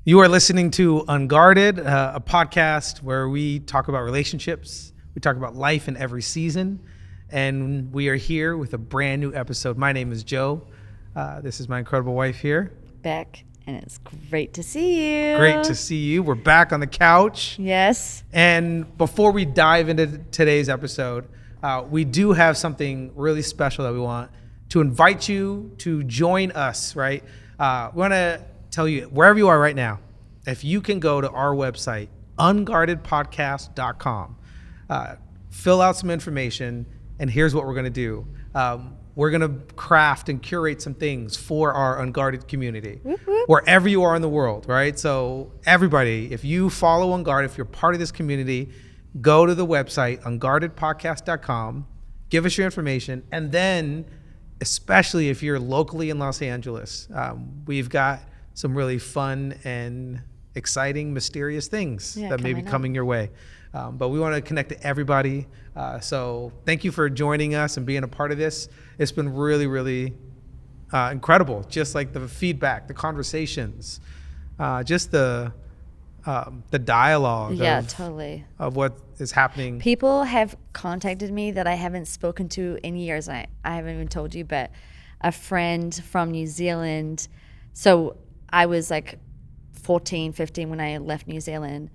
You are listening to Unguarded, a podcast where we talk about relationships. We talk about life in every season. And we are here with a brand new episode. My name is Joe. This is my incredible wife here. Beck, and it's great to see you. Great to see you. We're back on the couch. Yes. And before we dive into today's episode, we do have something really special that we want to invite you to join us, right? We want to tell you, wherever you are right now, if you can go to our website, unguardedpodcast.com, fill out some information, and here's what we're going to do. We're going to craft and curate some things for our Unguarded community, wherever you are in the world, right? So everybody, if you follow Unguarded, if you're part of this community, go to the website, unguardedpodcast.com, give us your information, and then, especially if you're locally in Los Angeles, we've got some really fun and exciting, mysterious things that may be coming your way. But we want to connect to everybody. So thank you for joining us and being a part of this. It's been really, really incredible. Just like the feedback, the conversations, just the dialogue totally. of what is happening. People have contacted me that I haven't spoken to in years. I haven't even told you, but a friend from New Zealand. So I was like 14, 15 when I left New Zealand,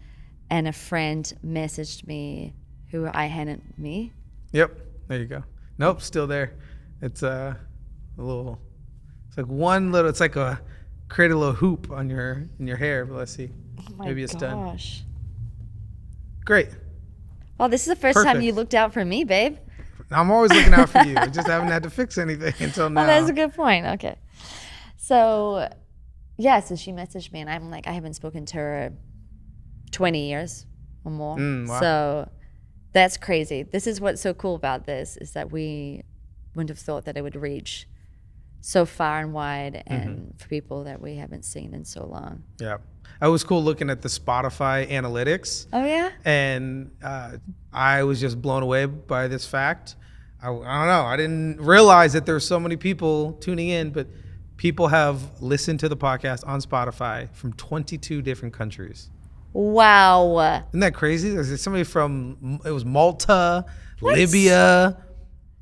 and a friend messaged me who I hadn't me. Yep, there you go. Nope, still there. It's a little, it's like one little, it's like create a little hoop on in your hair, but let's see. Oh my Maybe it's done. gosh. Great. Well, this is the first time you looked out for me, babe. I'm always looking out for you. I just haven't had to fix anything until now. Oh, that's a good point. Okay. So, so she messaged me, and I'm like, I haven't spoken to her 20 years or more. Wow. So that's crazy. This is what's so cool about this, is that we wouldn't have thought that it would reach so far and wide, and for people that we haven't seen in so long. Yeah. It was cool looking at the Spotify analytics. Oh, yeah? And I was just blown away by this fact. I don't know. I didn't realize that there's so many people tuning in, but people have listened to the podcast on Spotify from 22 different countries. Wow. Isn't that crazy? There's somebody from, it was Malta, Libya,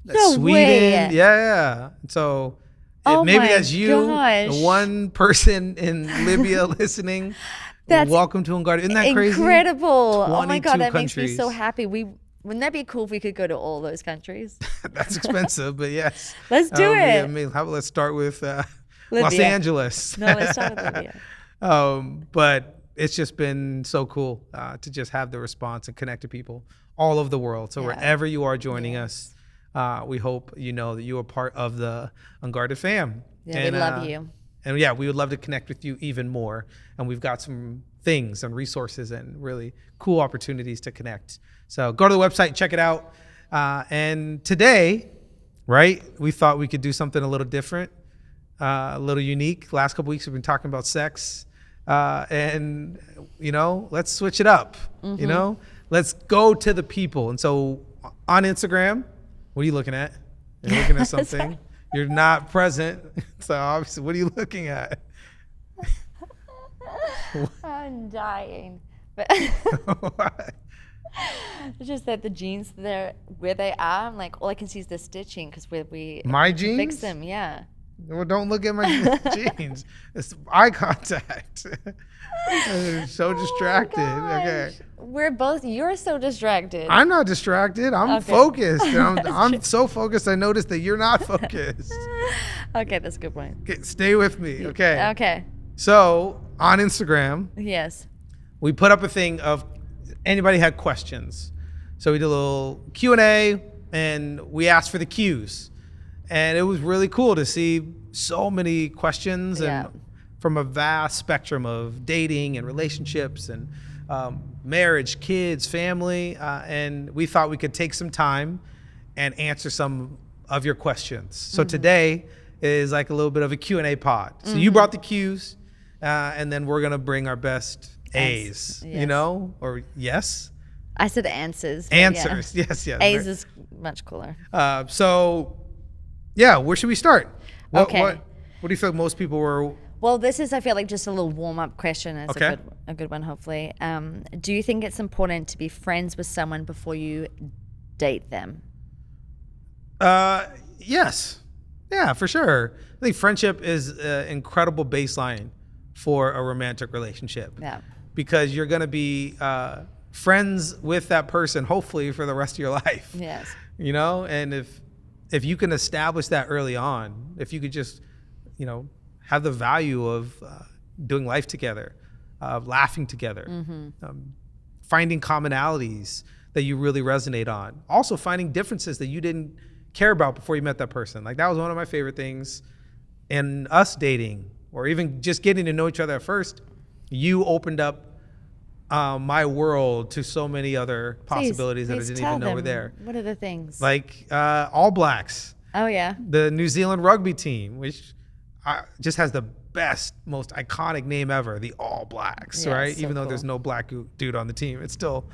Sweden. Way. Yeah. So maybe that's you, the one person in Libya listening. Welcome to Unguarded. Isn't that crazy? Incredible. Oh my God, that countries. makes me so happy. Wouldn't that be cool if we could go to all those countries? That's expensive, but yes. Let's do it. Yeah, how about let's start with Los Angeles. No, let's start with Libya. But it's just been so cool to just have the response and connect to people all over the world. So wherever you are joining us, we hope you know that you are part of the Unguarded fam. Yeah, and, we love you. And we would love to connect with you even more. And we've got some things and resources and really cool opportunities to connect. So go to the website, check it out. And today, we thought we could do something a little different, a little unique. Last couple weeks we've been talking about sex. And let's switch it up. Let's go to the people. And so on Instagram, what are you looking at? You're looking at something. You're not present. So obviously, what are you looking at? I'm dying. But What? it's just that the jeans there, where they are, I'm like, all I can see is the stitching, because we My jeans? fix them. Yeah. Well, don't look at my jeans. It's eye contact. So distracted. Okay. You're so distracted. I'm not distracted. I'm focused. I'm so focused. I noticed that you're not focused. Okay, that's a good point. Okay, stay with me. Okay. Okay. So on Instagram, Yes. we put up a thing of anybody had questions. So we did a little Q&A and we asked for the Qs. And it was really cool to see so many questions and from a vast spectrum of dating and relationships and marriage, kids, family. And we thought we could take some time and answer some of your questions. So today is like a little bit of a Q&A pod. So you brought the Qs and then we're going to bring our best A's, or yes? I said answers. Answers, yes. A's is much cooler. So, where should we start? Okay. What do you feel most people were Well, this is, I feel like, just a little warm-up question. It's Okay. a good one, hopefully. Do you think it's important to be friends with someone before you date them? Yes. Yeah, for sure. I think friendship is an incredible baseline for a romantic relationship. Yeah. Because you're going to be friends with that person, hopefully, for the rest of your life. Yes. You know, and if you can establish that early on, if you could just, you know, have the value of doing life together, laughing together, finding commonalities that you really resonate on, also finding differences that you didn't care about before you met that person. Like that was one of my favorite things in us dating, or even just getting to know each other at first. You opened up my world to so many other possibilities that I didn't even know were there. What are the things? Like All Blacks, Oh, yeah. the New Zealand rugby team, which just has the best, most iconic name ever, the All Blacks, Yeah, right? so Even though cool. there's no black dude on the team, it's still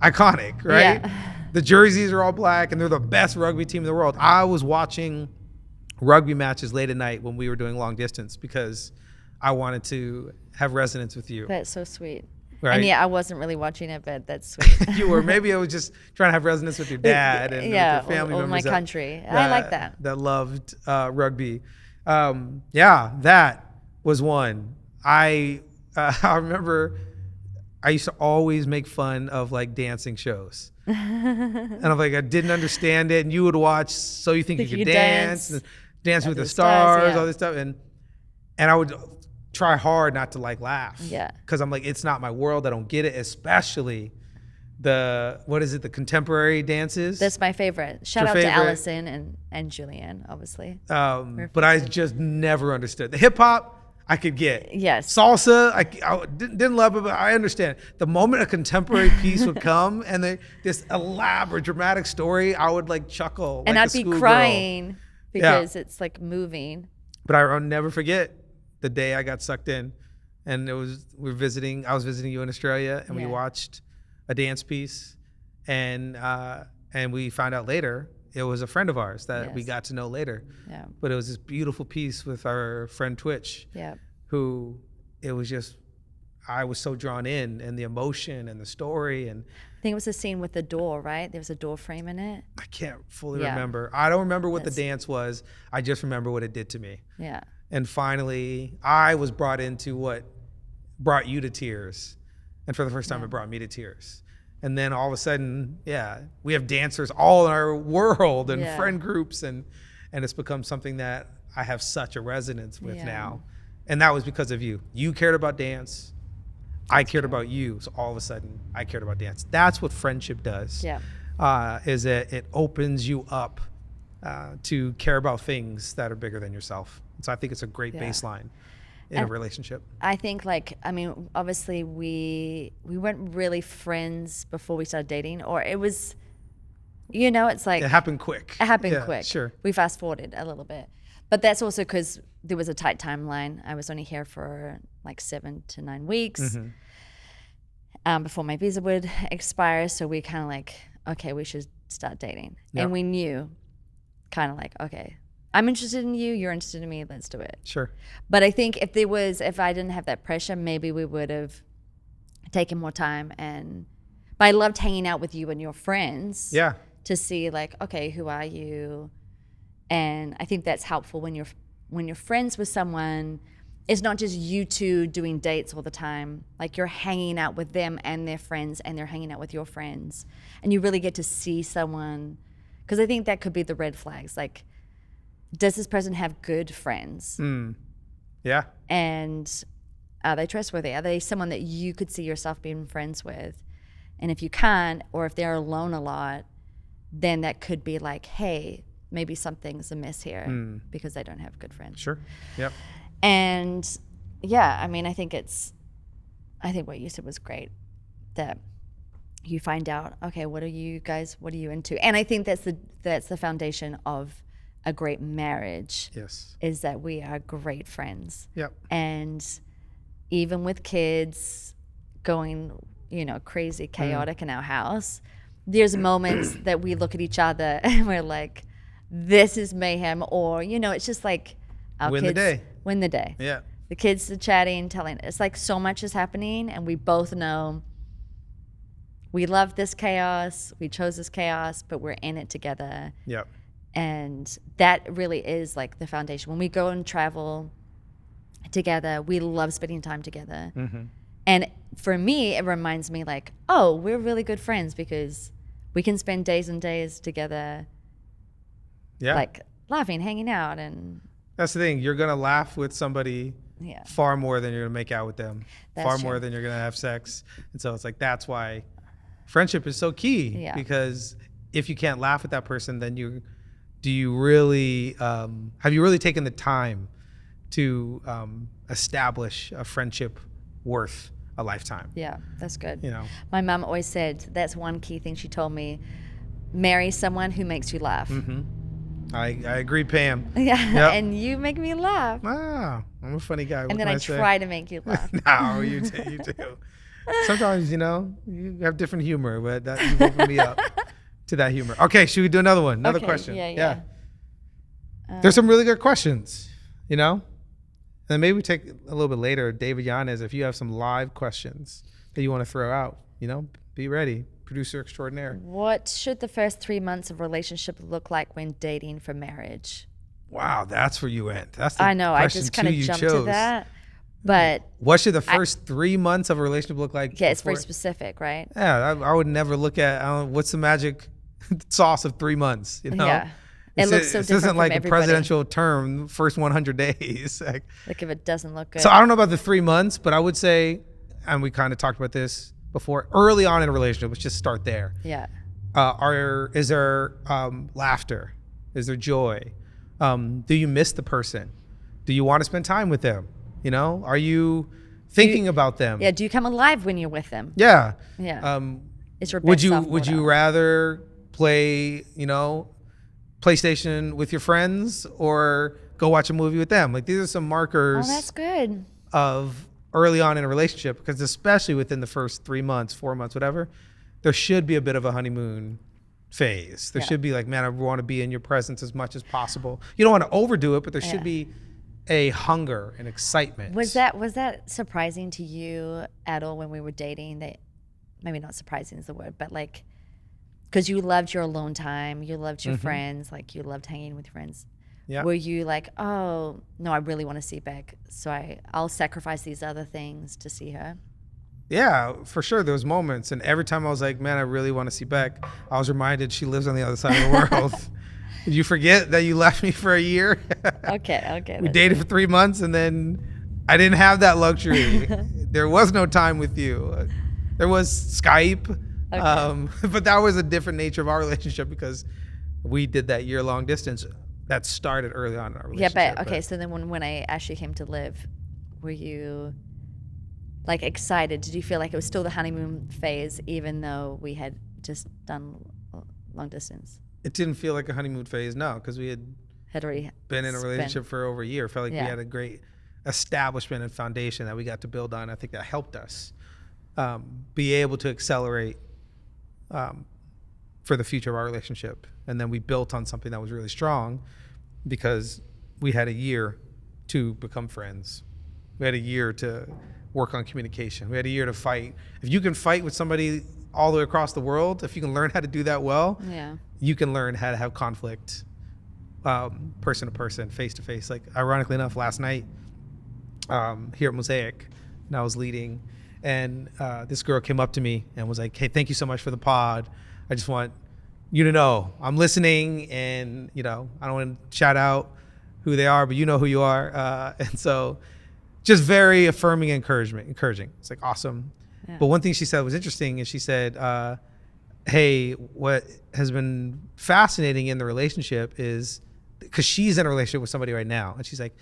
iconic, right? Yeah. The jerseys are all black, and they're the best rugby team in the world. I was watching rugby matches late at night when we were doing long distance because I wanted to have resonance with you. That's so sweet. Right? And yeah, I wasn't really watching it, but that's sweet. You were. Maybe I was just trying to have resonance with your dad and yeah, with your family or members. my country. I like that. That loved rugby. Yeah, that was one. I remember I used to always make fun of like dancing shows. And I'm like, I didn't understand it. And you would watch So You Think You Could Dance, and Dancing with the Stars, yeah. all this stuff. And I would try hard not to like laugh. Yeah. Because I'm like, it's not my world. I don't get it, especially the contemporary dances. That's my favorite. Shout Your out to favorite? Allison and Julianne, obviously. But I just never understood. The hip hop, I could get. Yes. Salsa, I didn't love it, but I understand. The moment a contemporary piece would come and this elaborate, dramatic story, I would like chuckle. And like I'd a be schoolgirl. crying because it's like moving. But I'll never forget the day I got sucked in, and I was visiting you in Australia, and we Yeah. watched a dance piece, and we found out later it was a friend of ours that we Yes. got to know later. Yeah. But it was this beautiful piece with our friend Twitch, Yeah. who it was just, I was so drawn in, and the emotion and the story, and I think it was the scene with the door, right? There was a door frame in it. I can't fully Yeah. remember. I don't remember what the That's- dance was. I just remember what it did to me. Yeah. And finally, I was brought into what brought you to tears. And for the first time, it brought me to tears. And then all of a sudden, we have dancers all in our world and Yeah. friend groups. And it's become something that I have such a resonance with Yeah. now. And that was because of you. You cared about dance. I cared about you. So all of a sudden, I cared about dance. That's what friendship does. Yeah. Is that it opens you up to care about things that are bigger than yourself. So I think it's a great Yeah. baseline in a relationship. I think obviously we weren't really friends before we started dating, or it was, it's like It happened quick. it happened Yeah, quick. Sure. We fast forwarded a little bit, but that's also because there was a tight timeline. I was only here for like 7 to 9 weeks before my visa would expire. So we kind of like, okay, we should start dating, Yep. and we knew kind of like, okay, I'm interested in you, you're interested in me, let's do it. Sure. But I think if I didn't have that pressure, maybe we would have taken more time. But I loved hanging out with you and your friends. Yeah. To see like, okay, who are you? And I think that's helpful when you're friends with someone. It's not just you two doing dates all the time. Like you're hanging out with them and their friends, and they're hanging out with your friends, and you really get to see someone. Because I think that could be the red flags. Like, does this person have good friends? Yeah. And are they trustworthy? Are they someone that you could see yourself being friends with? And if you can't, or if they're alone a lot, then that could be like, hey, maybe something's amiss here because they don't have good friends. Sure. Yep. And yeah, I mean, I think what you said was great, that you find out, okay, what are you into? And I think that's the foundation of a great marriage. Yes. Is that we are great friends. Yep. And even with kids going, crazy, chaotic in our house, there's moments that we look at each other and we're like, this is mayhem, or, it's just like our Win the kids day. win the day. Yeah. The kids are chatting, telling. It's like so much is happening, and we both know we love this chaos. We chose this chaos, but we're in it together. Yep. And that really is like the foundation. When we go and travel together, we love spending time together. Mm-hmm. And for me, it reminds me like, oh, we're really good friends because we can spend days and days together, like laughing, hanging out. And that's the thing. You're going to laugh with somebody far more than you're going to make out with them, far more than you're going to have sex. And so it's like, that's why friendship is so key, because if you can't laugh with that person, then have you really taken the time to establish a friendship worth a lifetime? Yeah, that's good. You know, my mom always said that's one key thing she told me: marry someone who makes you laugh. Mm-hmm. I agree, Pam. Yeah, yep. And you make me laugh. Ah, I'm a funny guy. And then I try to make you laugh. No, you do. Sometimes, you have different humor, but that you've opened me up to that humor. Okay, should we do another one? Another question? Yeah. There's some really good questions, And then maybe we take a little bit later, David Yanez, if you have some live questions that you want to throw out, be ready. Producer extraordinaire. What should the first 3 months of relationship look like when dating for marriage? Wow, that's where you went. That's the I know. I just kind of jumped to that. But what should the first 3 months of a relationship look like? Yeah, it's very specific, right? Yeah, I would never look at what's the magic sauce of 3 months. Yeah, it looks so different. This isn't like a presidential term, first 100 days. Like if it doesn't look good. So I don't know about the 3 months, but I would say, and we kind of talked about this before, early on in a relationship, let's just start there. Yeah. Is there laughter? Is there joy? Do you miss the person? Do you want to spend time with them? Are you thinking about them? Yeah. Do you come alive when you're with them? Yeah. Yeah. Is your would you rather play, PlayStation with your friends or go watch a movie with them? Like, these are some markers. Oh, that's good. Of early on in a relationship, because especially within the first 3 months, 4 months, whatever, there should be a bit of a honeymoon phase. There should be like, man, I want to be in your presence as much as possible. You don't want to overdo it, but there should be a hunger and excitement. Was that surprising to you at all when we were dating? That maybe not surprising is the word, but like, because you loved your alone time, you loved your friends, like you loved hanging with your friends. Yeah. Were you like, oh no, I really want to see Beck, so I'll sacrifice these other things to see her? Yeah, for sure. There was moments, and every time I was like, man, I really want to see Beck, I was reminded she lives on the other side of the world. Did you forget that you left me for a year? Okay. We dated for 3 months, and then I didn't have that luxury. There was no time with you. There was Skype, but that was a different nature of our relationship because we did that year-long distance. That started early on in our relationship. Yeah, but okay. So then, when I actually came to live, were you like excited? Did you feel like it was still the honeymoon phase, even though we had just done long distance? It didn't feel like a honeymoon phase, no, because we had already been in a relationship for over a year. It felt like we had a great establishment and foundation that we got to build on. I think that helped us be able to accelerate for the future of our relationship. And then we built on something that was really strong because we had a year to become friends. We had a year to work on communication. We had a year to fight. If you can fight with somebody all the way across the world, if you can learn how to do that well, you can learn how to have conflict person to person, face to face. Like, ironically enough, last night here at Mosaic, and I was leading, and this girl came up to me and was like, hey, thank you so much for the pod. I just want you to know I'm listening, and I don't want to shout out who they are, but you know who you are. And so just very affirming and encouraging. It's like, awesome. Yeah. But one thing she said was interesting, is she said, hey, what has been fascinating in the relationship is, because she's in a relationship with somebody right now, and she's like,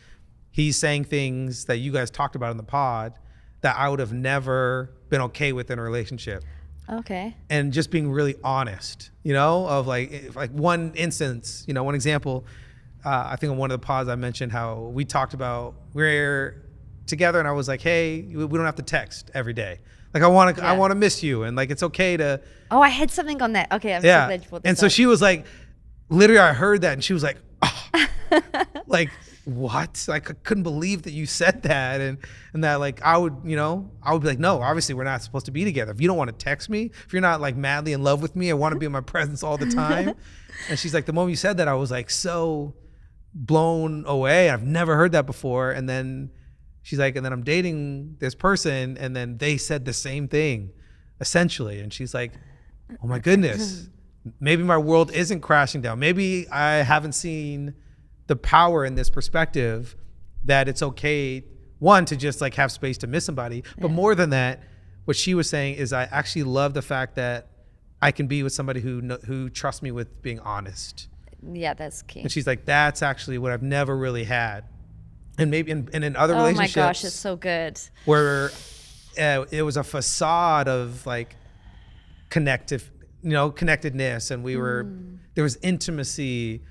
he's saying things that you guys talked about in the pod that I would have never been okay with in a relationship. Okay. And just being really honest, of like one instance, one example. I think on one of the pods I mentioned how we talked about we're together, and I was like, hey, we don't have to text every day. Like, I want to miss you, and like, it's okay to. Oh, I had something on that. Okay, I'm so glad you pulled this And so she was like, literally, I heard that, and she was like, oh. Like, what? Like, I couldn't believe that you said that. And that, like, I would be like, no, obviously we're not supposed to be together. If you don't want to text me, if you're not like madly in love with me, I want to be in my presence all the time. And she's like, the moment you said that, I was like so blown away. I've never heard that before. And then she's like, and then I'm dating this person, and then they said the same thing, essentially. And she's like, oh my goodness, maybe my world isn't crashing down. Maybe I haven't seen the power in this perspective that it's okay, one, to just like have space to miss somebody, but more than that, what she was saying is I actually love the fact that I can be with somebody who trusts me with being honest. Yeah, that's key. And she's like, that's actually what I've never really had. And maybe in other relationships, oh my gosh, it's so good, where it was a facade of like connectedness, and there was intimacy,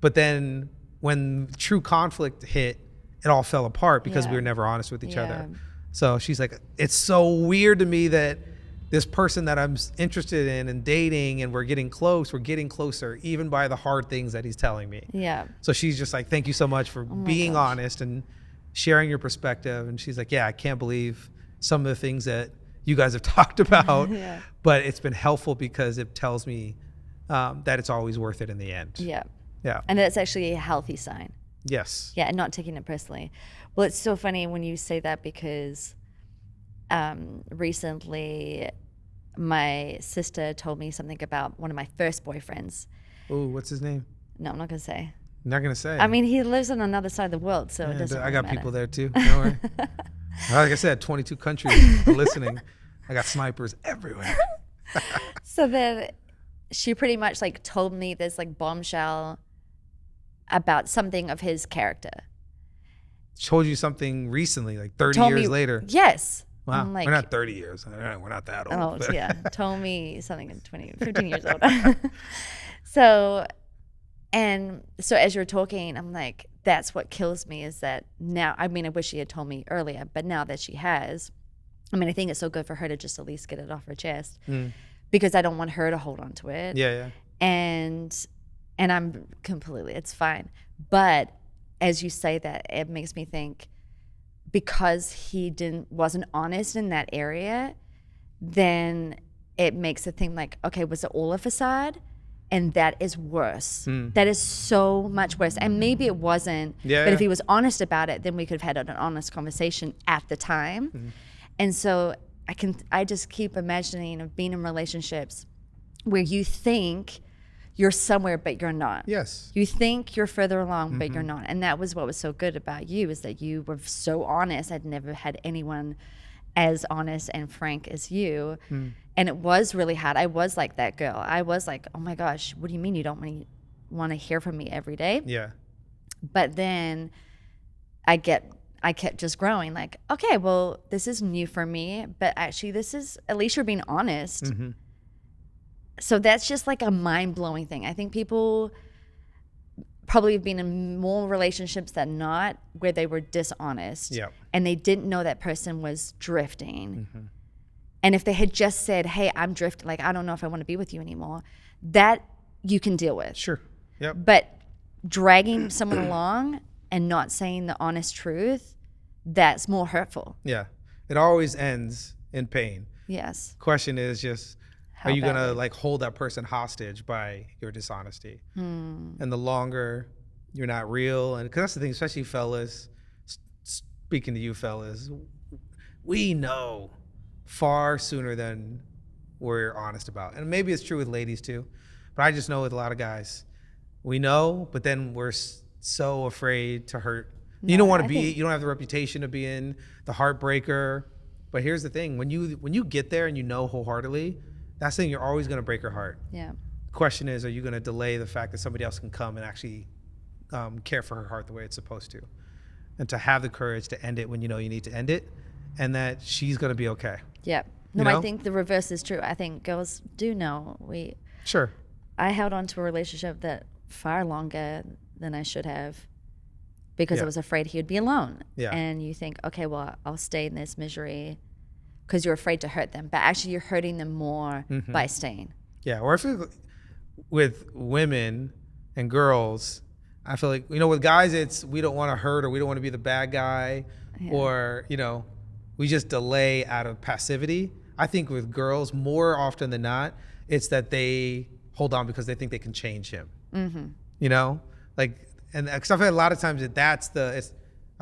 but then when true conflict hit, it all fell apart because we were never honest with each other. So she's like, it's so weird to me that this person that I'm interested in and dating and we're getting closer even by the hard things that he's telling me. Yeah. So she's just like, thank you so much for being honest and sharing your perspective. And she's like, yeah, I can't believe some of the things that you guys have talked about, but it's been helpful because it tells me that it's always worth it in the end. Yeah. Yeah. And that's actually a healthy sign. Yes. Yeah, and not taking it personally. Well, it's so funny when you say that because recently my sister told me something about one of my first boyfriends. Oh, what's his name? No, I'm not going to say. Not going to say. I mean, he lives on another side of the world, so it doesn't I got matter. people there too. Don't worry. Like I said, 22 countries listening. I got snipers everywhere. So then she pretty much like told me this like bombshell about something of his character. Told you something recently, like 30 years later. Yes. Wow. Like, we're not 30 years. We're not that old. Oh, yeah. Told me something in 15 years old. So as you're talking, I'm like, that's what kills me is that now, I mean, I wish she had told me earlier, but now that she has, I mean, I think it's so good for her to just at least get it off her chest because I don't want her to hold on to it. Yeah. And I'm completely, it's fine. But as you say that, it makes me think because he wasn't honest in that area, then it makes it think like, okay, was it all a facade? And that is worse. That is so much worse. And maybe it wasn't, but if he was honest about it, then we could have had an honest conversation at the time. And so I just keep imagining of being in relationships where you think you're somewhere, but you're not. Yes. You think you're further along, but you're not. And that was what was so good about you is that you were so honest. I'd never had anyone as honest and frank as you. And it was really hard. I was like that girl. I was like, oh my gosh, what do you mean you don't want to hear from me every day? Yeah. But then I kept just growing like, okay, well, this is new for me, but actually this is, at least you're being honest. So that's just like a mind-blowing thing. I think people probably have been in more relationships than not where they were dishonest and they didn't know that person was drifting. And if they had just said, hey, I'm drifting, like, I don't know if I want to be with you anymore, that you can deal with. Sure. Yep. But dragging someone along and not saying the honest truth, that's more hurtful. Yeah. It always ends in pain. Yes. Question is just, are you going to badly? like hold that person hostage by your dishonesty? And the longer you're not real, and because that's the thing, especially fellas, speaking to you fellas, we know far sooner than we're honest about. And maybe it's true with ladies too, but I just know with a lot of guys, we know, but then we're so afraid to hurt. You don't want to you don't have the reputation of being the heartbreaker. But here's the thing, when you get there and you know wholeheartedly, that's the thing, you're always going to break her heart. Yeah. The question is, are you going to delay the fact that somebody else can come and actually care for her heart the way it's supposed to? And to have the courage to end it when you know you need to end it, and that she's going to be okay. Yeah. No, I think the reverse is true. I think girls do know. Sure. I held on to a relationship that far longer than I should have because I was afraid he would be alone. Yeah. And you think, okay, well, I'll stay in this misery because you're afraid to hurt them. But actually you're hurting them more by staying. Yeah. Or I feel with women and girls, I feel like, with guys, it's we don't want to hurt or we don't want to be the bad guy, or, we just delay out of passivity. I think with girls, more often than not, it's that they hold on because they think they can change him. Like, and because I feel like a lot of times I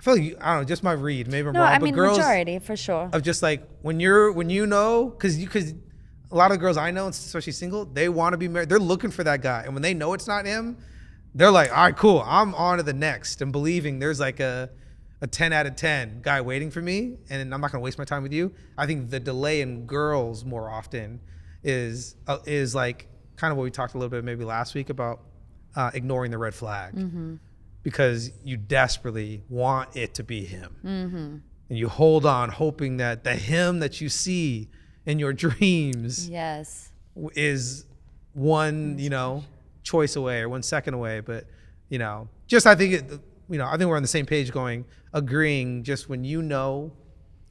feel like, I don't know, just my read, maybe I'm No, wrong, I but mean, girls, majority for sure. of just like, because a lot of girls I know, especially single, they want to be married. They're looking for that guy. And when they know it's not him, they're like, all right, cool. I'm on to the next, and believing there's like a 10 out of 10 guy waiting for me, and I'm not going to waste my time with you. I think the delay in girls more often is like kind of what we talked a little bit maybe last week about ignoring the red flag, because you desperately want it to be him. And you hold on hoping that the him that you see in your dreams is one, choice away or 1 second away. But, just I think I think we're on the same page agreeing just when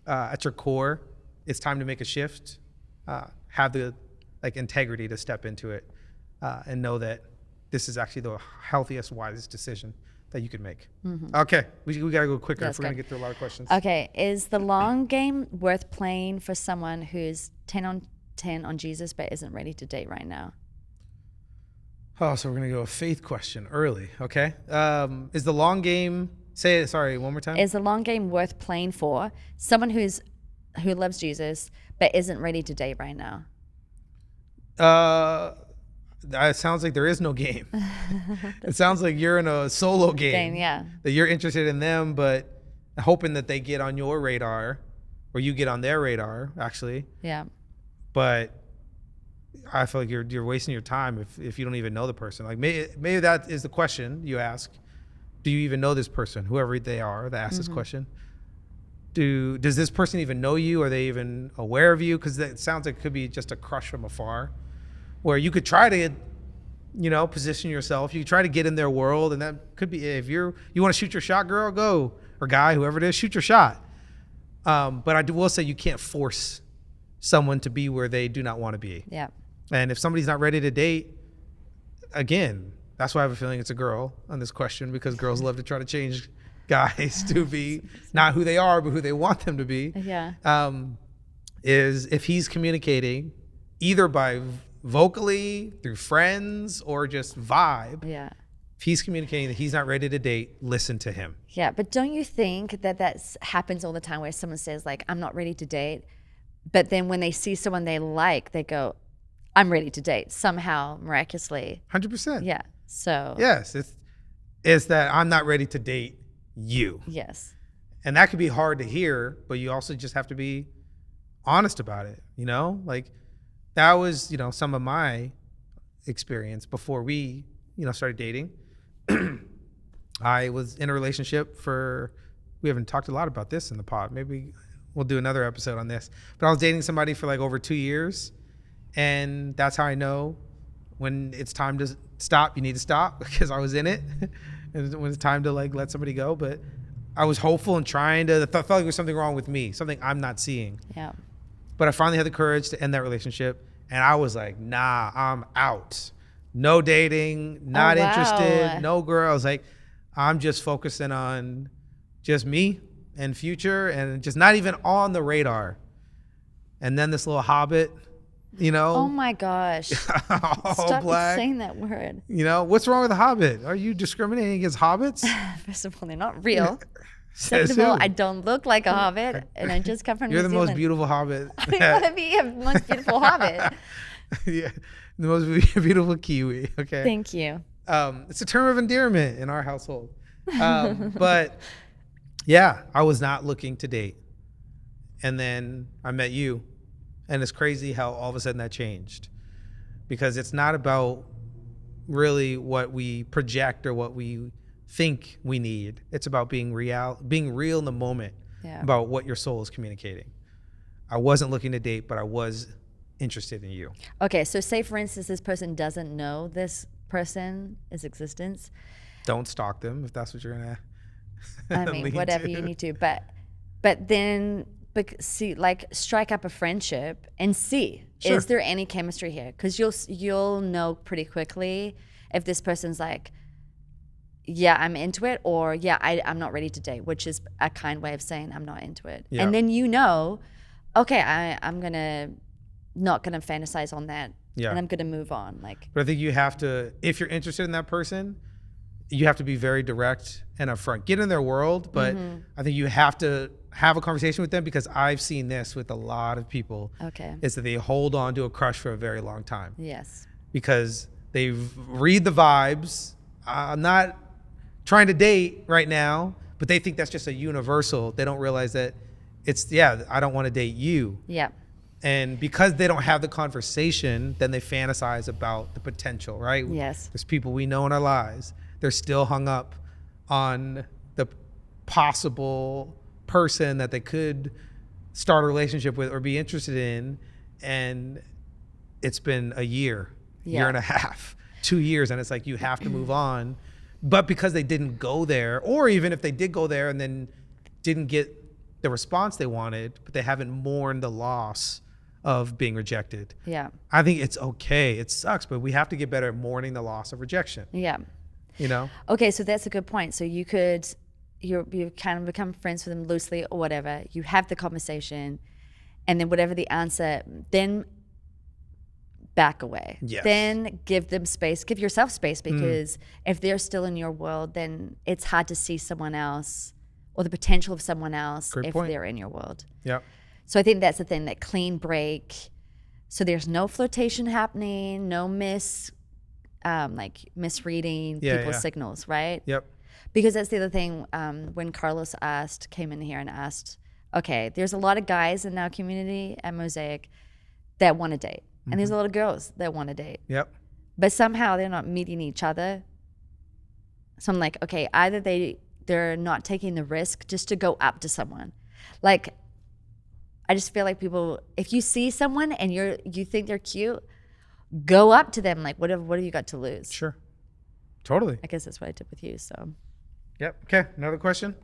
at your core, it's time to make a shift, have the integrity to step into it, and know that this is actually the healthiest, wisest decision that you could make. Okay, we got to go quicker if we're going to get through a lot of questions. Okay, is the long game worth playing for someone who's 10 on 10 on Jesus but isn't ready to date right now? Oh, so we're going to go a faith question early. Okay. Is the long game, sorry, one more time. Is the long game worth playing for someone who loves Jesus but isn't ready to date right now? It sounds like there is no game. It sounds like you're in a solo game. That you're interested in them, but hoping that they get on your radar, or you get on their radar, actually. Yeah. But I feel like you're wasting your time if you don't even know the person. Like maybe that is the question you ask. Do you even know this person, whoever they are that asked this question? Does this person even know you? Are they even aware of you? Because it sounds like it could be just a crush from afar, where you could try to, position yourself. You could try to get in their world, and that could be, if you want to shoot your shot, girl, go, or guy, whoever it is, shoot your shot. But I will say you can't force someone to be where they do not want to be. Yeah. And if somebody's not ready to date, again, that's why I have a feeling it's a girl on this question, because girls love to try to change guys to be not who they are, but who they want them to be. Yeah. Is if he's communicating either by vocally, through friends, or just vibe. Yeah. If he's communicating that he's not ready to date, listen to him. Yeah, but don't you think that happens all the time, where someone says like, I'm not ready to date, but then when they see someone they like, they go, I'm ready to date, somehow, miraculously. 100%. Yeah. So. Yes, it's that I'm not ready to date you. Yes. And that could be hard to hear, but you also just have to be honest about it. Like that was, some of my experience before we, started dating. I was in a relationship we haven't talked a lot about this in the pod. Maybe we'll do another episode on this, but I was dating somebody for like over 2 years. And that's how I know when it's time to stop, you need to stop, because I was in it. And when it's time to let somebody go. But I was hopeful and trying to, felt like there was something wrong with me, something I'm not seeing. Yeah. But I finally had the courage to end that relationship. And I was like, nah, I'm out. No dating, not interested, no girl. I was like, I'm just focusing on just me and future, and just not even on the radar. And then this little hobbit, Oh my gosh. all Stop black. saying that word. What's wrong with a hobbit? Are you discriminating against hobbits? First of all, they're not real. Says Second of all, who? I don't look like a hobbit, and I just come from You're New the Zealand. most beautiful hobbit. I want to be a most beautiful hobbit. Yeah, the most beautiful Kiwi. Okay. Thank you. It's a term of endearment in our household. But yeah, I was not looking to date. And then I met you. And it's crazy how all of a sudden that changed, because it's not about really what we project or what we think we need. It's about being real in the moment, about what your soul is communicating. I wasn't looking to date, but I was interested in you. Okay, so say for instance, this person doesn't know this person's existence. Don't stalk them if that's what you're gonna. I mean, whatever you need to, but then. See, strike up a friendship and see, is there any chemistry here? Because you'll know pretty quickly if this person's like, yeah, I'm into it, or yeah, I'm not ready to date, which is a kind way of saying I'm not into it. Yeah. And then okay, I'm not gonna fantasize on that, Yeah. and I'm gonna move on. Like, But I think you have to, if you're interested in that person, you have to be very direct and upfront. Get in their world, but I think you have to have a conversation with them, because I've seen this with a lot of people. okay, Is that they hold on to a crush for a very long time yes, because they read the vibes. I'm not trying to date right now, but they think that's just a universal. They don't realize that I don't want to date you. yeah, And because they don't have the conversation, then they fantasize about the potential, right? yes, There's people we know in our lives. They're still hung up on the possible person that they could start a relationship with or be interested in. And it's been a year and a half, 2 years. And it's like, you have to move on. But because they didn't go there, or even if they did go there and then didn't get the response they wanted, but they haven't mourned the loss of being rejected. yeah, I think it's okay. It sucks, but we have to get better at mourning the loss of rejection. yeah. You know? Okay, so that's a good point. So you kind of become friends with them loosely or whatever. You have the conversation, and then whatever the answer, then back away. Yes. Then give them space. Give yourself space, because if they're still in your world, then it's hard to see someone else or the potential of someone else Great if point. they're in your world. Yeah. So I think that's the thing, that clean break. So there's no flirtation happening, no misreading people's signals, right? Yep. Because that's the other thing. When Carlos came in here and asked, okay, there's a lot of guys in our community at Mosaic that want to date, and there's a lot of girls that want to date, Yep. but somehow they're not meeting each other. So I'm like, okay, either they're not taking the risk just to go up to someone. Like, I just feel like people, if you see someone and you think they're cute, go up to them. Like, what have you got to lose? Sure. Totally. I guess that's what I did with you. So, Yep. Okay. Another question.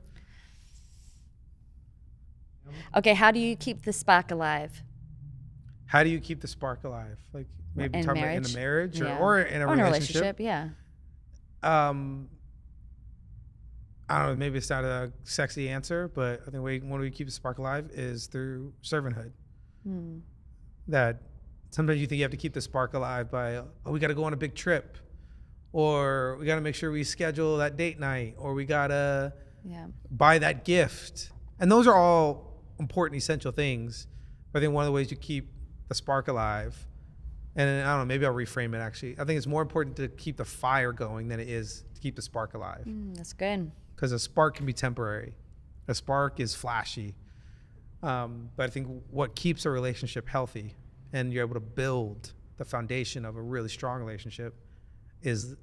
okay, how do you keep the spark alive? How do you keep the spark alive? Like maybe In talking about in a marriage? marriage Yeah. or in a relationship. Yeah. I don't know, maybe it's not a sexy answer, but I think one way we keep the spark alive is through servanthood. That sometimes you think you have to keep the spark alive by, we got to go on a big trip, or we got to make sure we schedule that date night, or we got to buy that gift. And those are all important, essential things. But I think one of the ways you keep the spark alive, and I don't know, maybe I'll reframe it actually. I think it's more important to keep the fire going than it is to keep the spark alive. That's good. Because a spark can be temporary. A spark is flashy. But I think what keeps a relationship healthy and you're able to build the foundation of a really strong relationship is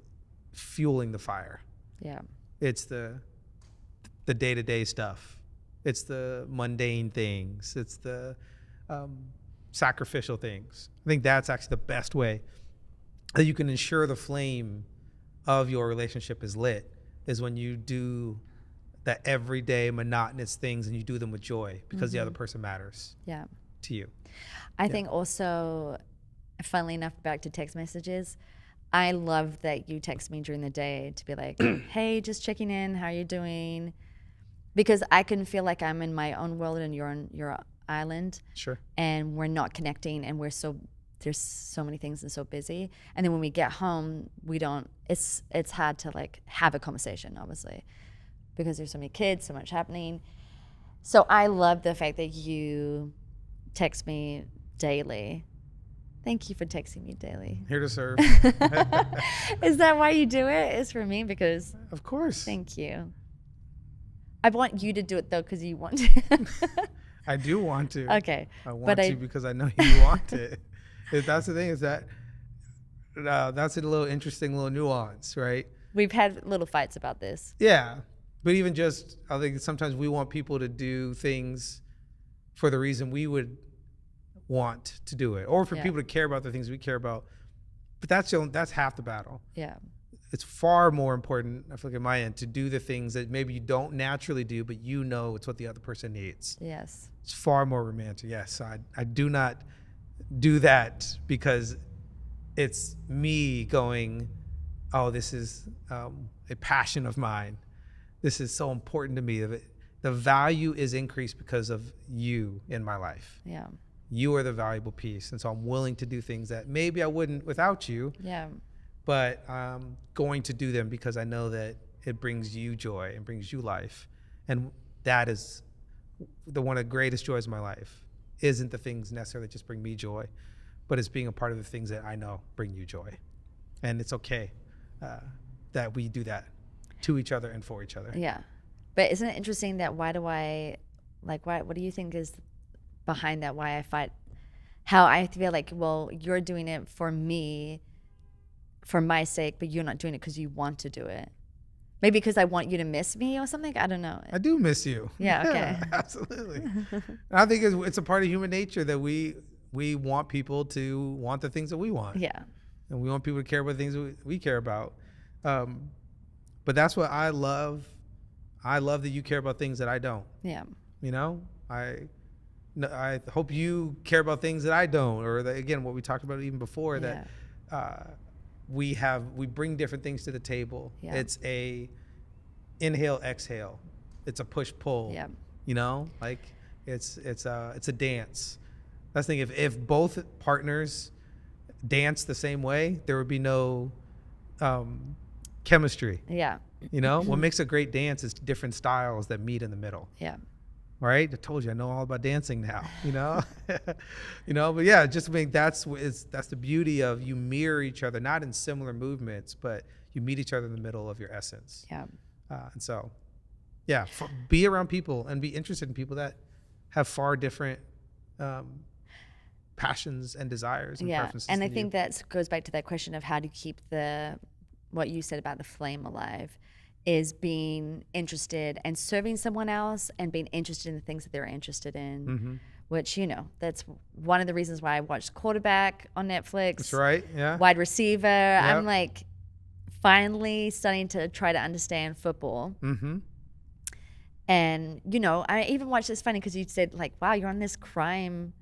fueling the fire. Yeah. It's the day-to-day stuff. It's the mundane things. It's the sacrificial things. I think that's actually the best way that you can ensure the flame of your relationship is lit, is when you do the everyday monotonous things and you do them with joy because the other person matters to you. I think also, funnily enough, back to text messages, I love that you text me during the day to be like, hey, just checking in, how are you doing? Because I can feel like I'm in my own world and you're on your island. Sure. And we're not connecting, and there's so many things and so busy. And then when we get home, it's hard to like have a conversation, obviously, because there's so many kids, so much happening. So I love the fact that you text me daily. Thank you for texting me daily. Here to serve. Is that why you do it? It's for me, because Of course. thank you. I want you to do it though, because you want to. I do want to. Okay. I want to because I know you want it. That's the thing, is that that's a little interesting little nuance, right? We've had little fights about this. Yeah. But even just, I think sometimes we want people to do things for the reason we would want to do it, or for people to care about the things we care about. But that's half the battle. Yeah. It's far more important, I feel like, at my end, to do the things that maybe you don't naturally do, but you know it's what the other person needs. Yes. It's far more romantic. Yes, I do not do that because it's me going, oh, this is a passion of mine. This is so important to me. The value is increased because of you in my life. Yeah. You are the valuable piece. And so I'm willing to do things that maybe I wouldn't without you. Yeah. But I'm going to do them because I know that it brings you joy and brings you life. And that is one of the greatest joys of my life. Isn't the things necessarily that just bring me joy, but it's being a part of the things that I know bring you joy. And it's okay that we do that to each other and for each other. Yeah. But isn't it interesting that what do you think is behind that? Why I fight, how I feel like, well, you're doing it for me, for my sake, but you're not doing it because you want to do it. Maybe because I want you to miss me or something. I don't know. I do miss you. Yeah, okay. Absolutely. I think it's a part of human nature that we want people to want the things that we want. Yeah. And we want people to care about things we care about. But that's what I love. I love that you care about things that I don't. Yeah. You know, I hope you care about things that I don't, or that, again, what we talked about even before, that we bring different things to the table. Yeah. It's a inhale, exhale. It's a push pull. Yeah. You know, like it's a dance. That's the thing. If both partners dance the same way, there would be no chemistry. Yeah. You know, what makes a great dance is different styles that meet in the middle. Yeah. Right? I told you I know all about dancing now, you know? You know, but yeah, just think that's the beauty of you mirror each other, not in similar movements, but you meet each other in the middle of your essence. Yeah. And so, yeah, be around people and be interested in people that have far different passions and desires and preferences. And I think that goes back to that question of how to keep what you said about the flame alive, is being interested and serving someone else and being interested in the things that they're interested in, which, you know, that's one of the reasons why I watched Quarterback on Netflix. That's right. Yeah. Wide receiver. Yep. I'm like finally starting to try to understand football. Mm-hmm. And, you know, I even watched, it's funny because you said like, wow, you're on this crime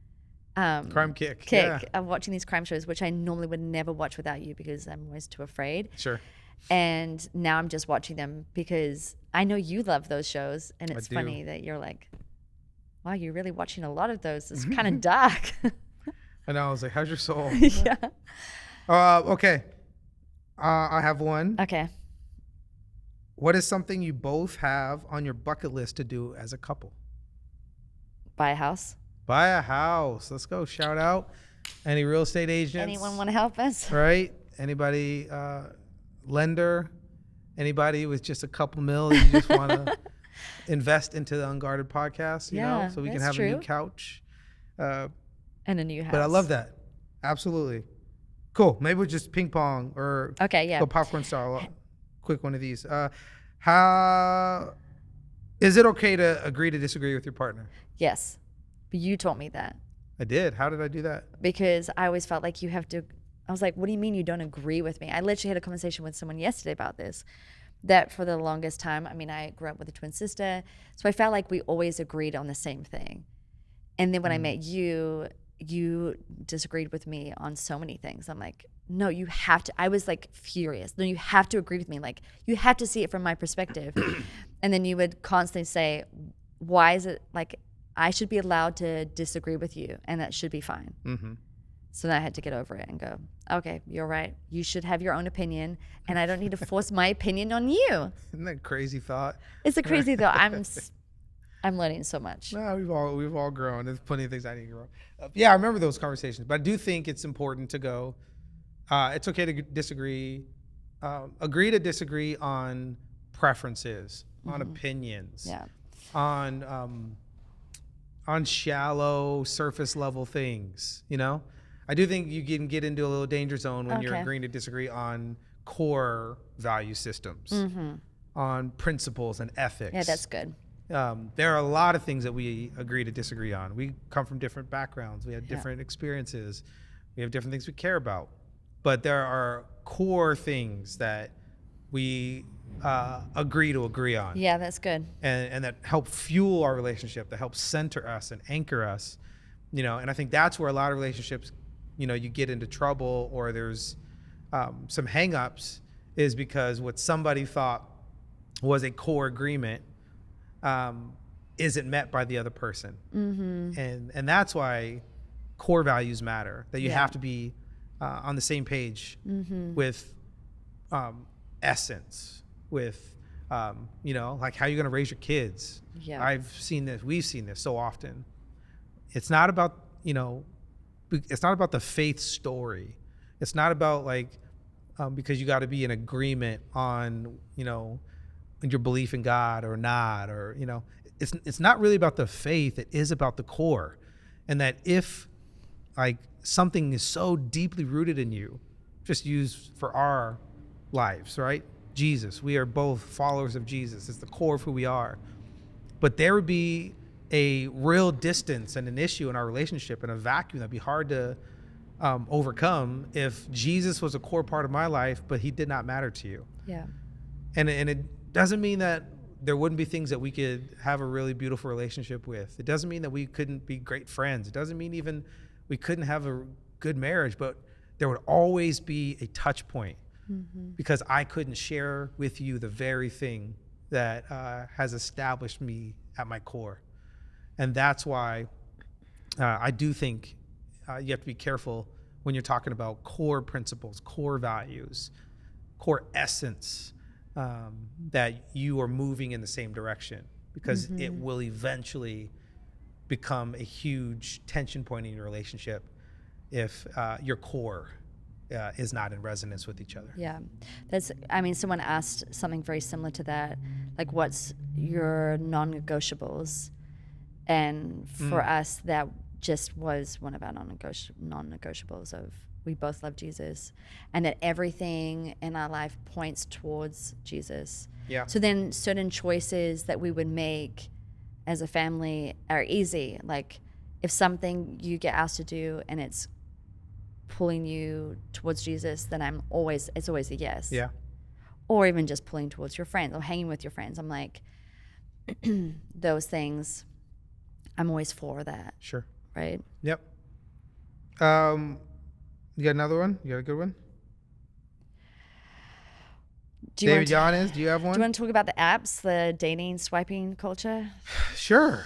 kick. of watching these crime shows, which I normally would never watch without you because I'm always too afraid. Sure. And now I'm just watching them because I know you love those shows. And it's funny that you're like, wow, you're really watching a lot of those. It's kind of dark. I know. I was like, how's your soul? Yeah. Okay. I have one. Okay. What is something you both have on your bucket list to do as a couple? Buy a house. Buy a house. Let's go. Shout out. Any real estate agents? Anyone want to help us? Right? Anybody, lender? Anybody with just a couple mil that you just want to invest into the Unguarded podcast, you know, so we can have a new couch. And a new house. But I love that. Absolutely. Cool. Maybe we'll just ping pong or go popcorn style. Quick one of these. How is it okay to agree to disagree with your partner? Yes. But you taught me that. I did. How did I do that? Because I always felt like you have to. I was like, what do you mean you don't agree with me? I literally had a conversation with someone yesterday about this, that for the longest time, I mean, I grew up with a twin sister, so I felt like we always agreed on the same thing. And then when I met you, you disagreed with me on so many things. I'm like, no, you have to. I was like furious. No, you have to agree with me. Like, you have to see it from my perspective. And then you would constantly say, why is it like I should be allowed to disagree with you and that should be fine? Mm-hmm. So then I had to get over it and go, okay, you're right. You should have your own opinion, and I don't need to force my opinion on you. Isn't that a crazy thought? It's a crazy thought. I'm learning so much. No, we've all grown. There's plenty of things I need to grow. Yeah, I remember those conversations, but I do think it's important to go. It's okay to disagree. Agree to disagree on preferences, on opinions, on shallow surface level things. You know. I do think you can get into a little danger zone when you're agreeing to disagree on core value systems, on principles and ethics. Yeah, that's good. There are a lot of things that we agree to disagree on. We come from different backgrounds. We have different experiences. We have different things we care about. But there are core things that we agree to agree on. Yeah, that's good. And that help fuel our relationship, that help center us and anchor us. You know, and I think that's where a lot of relationships, you know, you get into trouble or there's some hangups, is because what somebody thought was a core agreement isn't met by the other person. And that's why core values matter, that you have to be on the same page with essence, with like how you're going to raise your kids. I've seen this, we've seen this so often. It's not about it's not about the faith story. It's not about like because you got to be in agreement on your belief in God or not, or it's not really about the faith. It is about the core. And that if like something is so deeply rooted in you, just use for our lives, right? Jesus, we are both followers of Jesus. It's the core of who we are. But there would be a real distance and an issue in our relationship and a vacuum that'd be hard to overcome if Jesus was a core part of my life, but he did not matter to you. Yeah. And it doesn't mean that there wouldn't be things that we could have a really beautiful relationship with. It doesn't mean that we couldn't be great friends. It doesn't mean even we couldn't have a good marriage, but there would always be a touch point because I couldn't share with you the very thing that has established me at my core. And that's why I do think you have to be careful when you're talking about core principles, core values, core essence, that you are moving in the same direction, because it will eventually become a huge tension point in your relationship if your core is not in resonance with each other. Yeah. Someone asked something very similar to that, like what's your non-negotiables? And for us, that just was one of our non-negotiables of we both love Jesus, and that everything in our life points towards Jesus. Yeah. So then certain choices that we would make as a family are easy. Like if something you get asked to do and it's pulling you towards Jesus, then it's always a yes. Yeah. Or even just pulling towards your friends or hanging with your friends. I'm like, those things, I'm always for that. Sure. Right? Yep. You got another one? You got a good one? David Giannis, do you have one? Do you want to talk about the apps, the dating, swiping culture? Sure.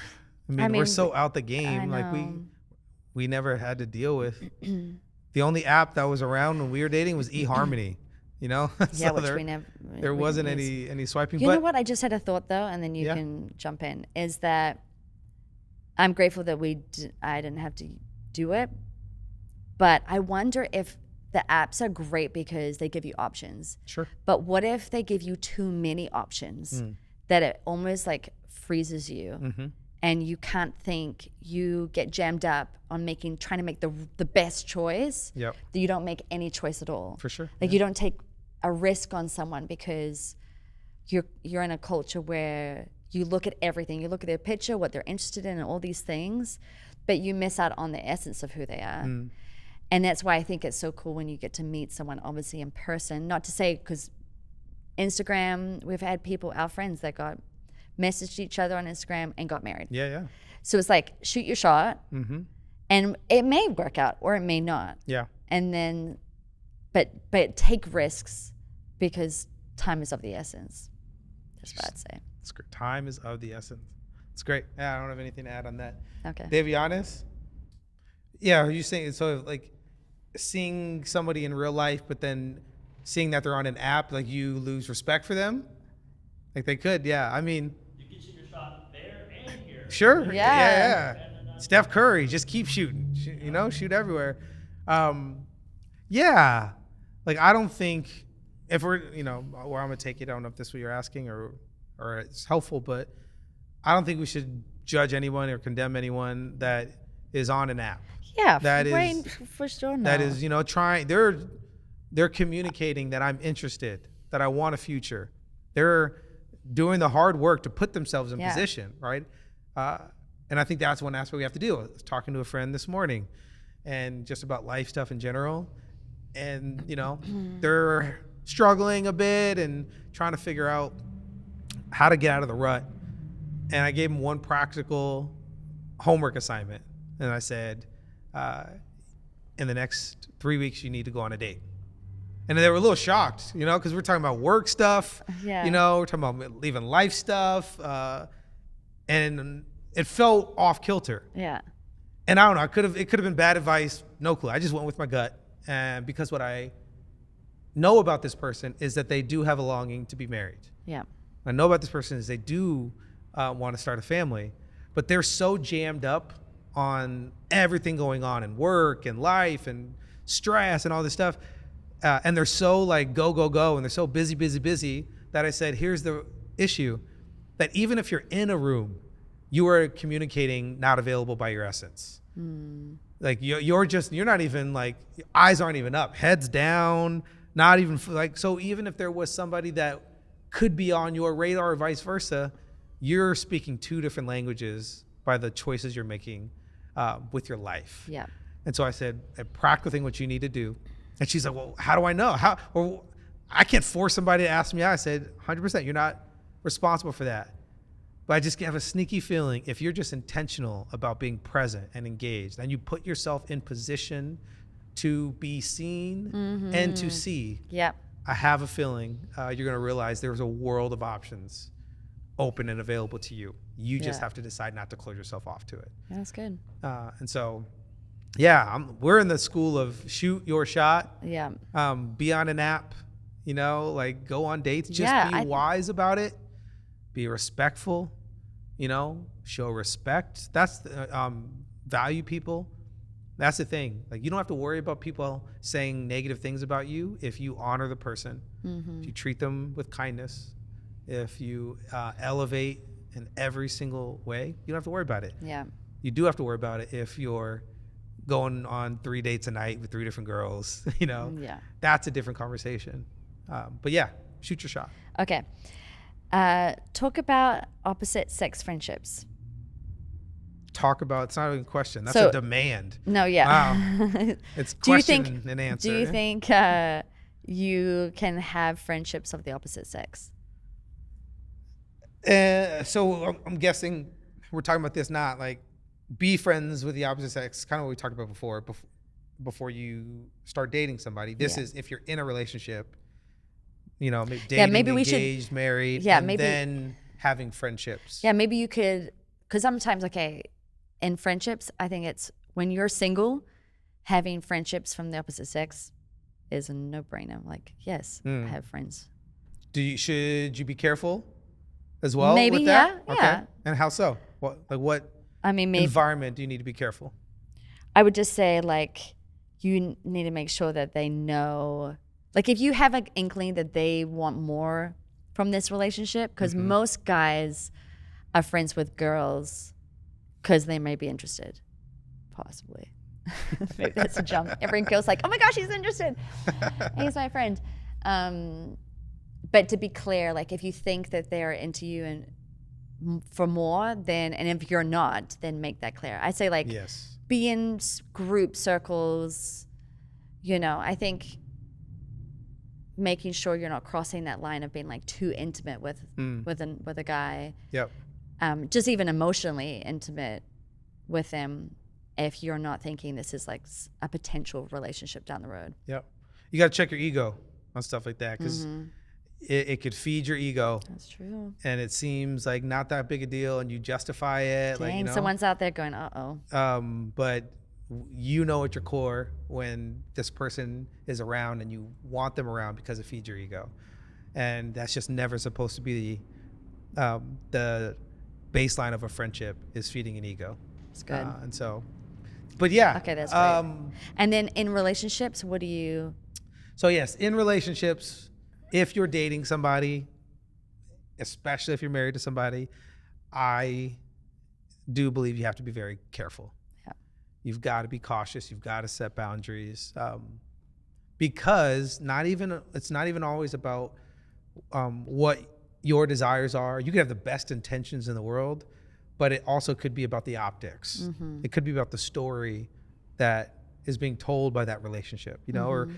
I mean we're so out the game. Like we never had to deal with. The only app that was around when we were dating was eHarmony. So yeah, which we never. There wasn't any swiping. You know what? I just had a thought though, and then you can jump in. Is that I'm grateful that I didn't have to do it, but I wonder if the apps are great because they give you options. Sure. But what if they give you too many options that it almost like freezes you and you can't think, you get jammed up on trying to make the best choice, that you don't make any choice at all. For sure. Like you don't take a risk on someone because you're in a culture where you look at everything. You look at their picture, what they're interested in, and all these things, but you miss out on the essence of who they are. And that's why I think it's so cool when you get to meet someone, obviously in person. Not to say, because Instagram, we've had people, our friends, that messaged each other on Instagram and got married. Yeah. So it's like, shoot your shot, and it may work out or it may not. Yeah. And then, but take risks because time is of the essence. That's what I'd say. It's great. Time is of the essence. It's great. Yeah, I don't have anything to add on that. Okay. David Giannis? Yeah, are you saying so like seeing somebody in real life, but then seeing that they're on an app, like you lose respect for them? Like they could, yeah. I mean, you can shoot your shot there and here. Sure. Yeah. Steph Curry, just keep shooting. Shoot everywhere. Yeah. Like I don't think if we're, where I'm gonna take it, I don't know if this is what you're asking or it's helpful, but I don't think we should judge anyone or condemn anyone that is on an app. Yeah, that is for sure. No. That is, trying. They're communicating that I'm interested, that I want a future. They're doing the hard work to put themselves in position, right? And I think that's one aspect we have to deal with. I was talking to a friend this morning, and just about life stuff in general, and they're struggling a bit and trying to figure out how to get out of the rut. And I gave them one practical homework assignment. And I said, in the next 3 weeks, you need to go on a date. And they were a little shocked, you know, because we're talking about work stuff. Yeah. You know, we're talking about leaving life stuff. And it felt off kilter. Yeah. And I don't know, it could have been bad advice, no clue. I just went with my gut. And because what I know about this person is that they do have a longing to be married. Yeah. I know about this person is they do want to start a family, but they're so jammed up on everything going on in work and life and stress and all this stuff. And they're so like go, go, go. And they're so busy, busy, busy that I said, here's the issue, that even if you're in a room, you are communicating not available by your essence. Like you're not even like, your eyes aren't even up, heads down, not even like, so even if there was somebody that could be on your radar or vice versa, you're speaking two different languages by the choices you're making with your life. Yeah. And so I said, a practical thing, what you need to do. And she's like, well, how do I know? Or I can't force somebody to ask me out. I said, 100%, you're not responsible for that. But I just have a sneaky feeling if you're just intentional about being present and engaged, and you put yourself in position to be seen and to see, Yep. I have a feeling you're going to realize there's a world of options open and available to you. You just Yeah. have to decide not to close yourself off to it. That's good. And so, yeah, we're in the school of shoot your shot. Yeah. Be on an app, you know, like go on dates. Just Yeah, be wise about it. Be respectful, you know, show respect. That's the, value people. That's the thing. Like, you don't have to worry about people saying negative things about you if you honor the person, if you treat them with kindness, if you elevate in every single way. You don't have to worry about it. Yeah. You do have to worry about it if you're going on 3 dates a night with 3 different girls, you know. Yeah. That's a different conversation. But yeah, shoot your shot. Okay. Talk about opposite sex friendships. Talk about, it's not even a question. That's So- a demand. No, yeah. Wow. It's Do you question think? and answer. Do you think you can have friendships of the opposite sex? So I'm guessing we're talking about this, not like be friends with the opposite sex, kind of what we talked about before you start dating somebody. This Yeah. is if you're in a relationship, you know, maybe dating, maybe we should- engaged, married, Yeah, and maybe- then having friendships. Yeah, maybe you could, because sometimes, okay, in friendships, I think it's when you're single, having friendships from the opposite sex is a no-brainer. Like, yes, I have friends. Should you be careful as well? Maybe, with that? yeah, Okay. yeah. And how so? What I mean, maybe environment do you need to be careful? I would just say, like, you need to make sure that they know, like, if you have an inkling that they want more from this relationship, because most guys are friends with girls because they may be interested, possibly. Maybe that's a jump. Every girl's like, oh my gosh, he's interested. He's my friend. But to be clear, like, if you think that they're into you and for more, then, and if you're not, then make that clear. I say, like, Yes. be in group circles, you know. I think making sure you're not crossing that line of being like too intimate with a guy, Yep. just even emotionally intimate with them, if you're not thinking this is like a potential relationship down the road. Yep. You got to check your ego on stuff like that, because it could feed your ego, That's true. and it seems like not that big a deal, and you justify it. Dang, like, you know, someone's out there going, uh-oh. But you know at your core when this person is around and you want them around because it feeds your ego, and that's just never supposed to be the baseline of a friendship, is feeding an ego. It's good. And so, but yeah. Okay, that's great. And then in relationships, what do you... So yes, in relationships, if you're dating somebody, especially if you're married to somebody, I do believe you have to be very careful. Yeah. You've got to be cautious. You've got to set boundaries, because it's not even always about what your desires are. You could have the best intentions in the world, but it also could be about the optics. It could be about the story that is being told by that relationship, you know, or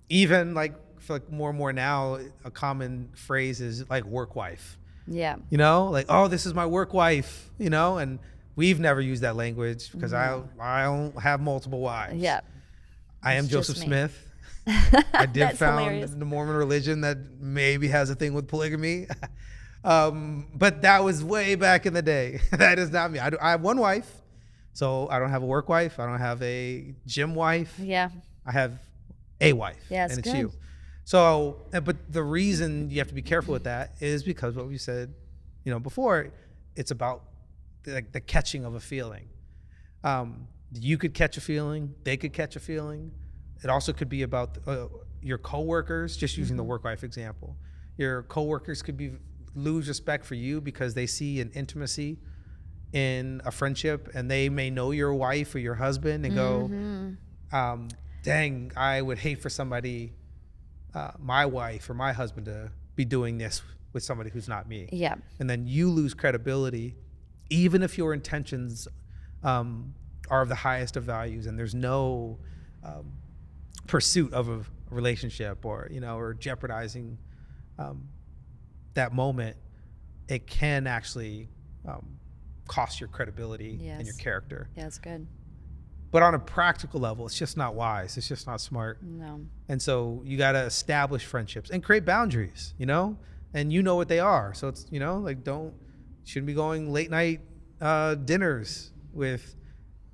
even like, I feel like more and more now, a common phrase is like work wife. Yeah. You know, like, oh, this is my work wife, you know, and we've never used that language because I don't have multiple wives. Yeah. I am It's Joseph just me. Smith. I did That's found hilarious. the Mormon religion that maybe has a thing with polygamy. But that was way back in the day. That is not me. I have one wife, so I don't have a work wife. I don't have a gym wife. Yeah. I have a wife, Yeah, it's and it's good. you. So, but the reason you have to be careful with that is because what we said, before, it's about the catching of a feeling. You could catch a feeling. They could catch a feeling. It also could be about your coworkers. Just using the work wife example, your coworkers could lose respect for you because they see an intimacy in a friendship, and they may know your wife or your husband and go, dang, I would hate for somebody, my wife or my husband, to be doing this with somebody who's not me. Yeah. And then you lose credibility, even if your intentions are of the highest of values, and there's no pursuit of a relationship or jeopardizing that moment. It can actually cost your credibility and your character. Yeah, it's good. But on a practical level, it's just not wise. It's just not smart. No. And so you got to establish friendships and create boundaries, and what they are. So it's, shouldn't be going late night dinners with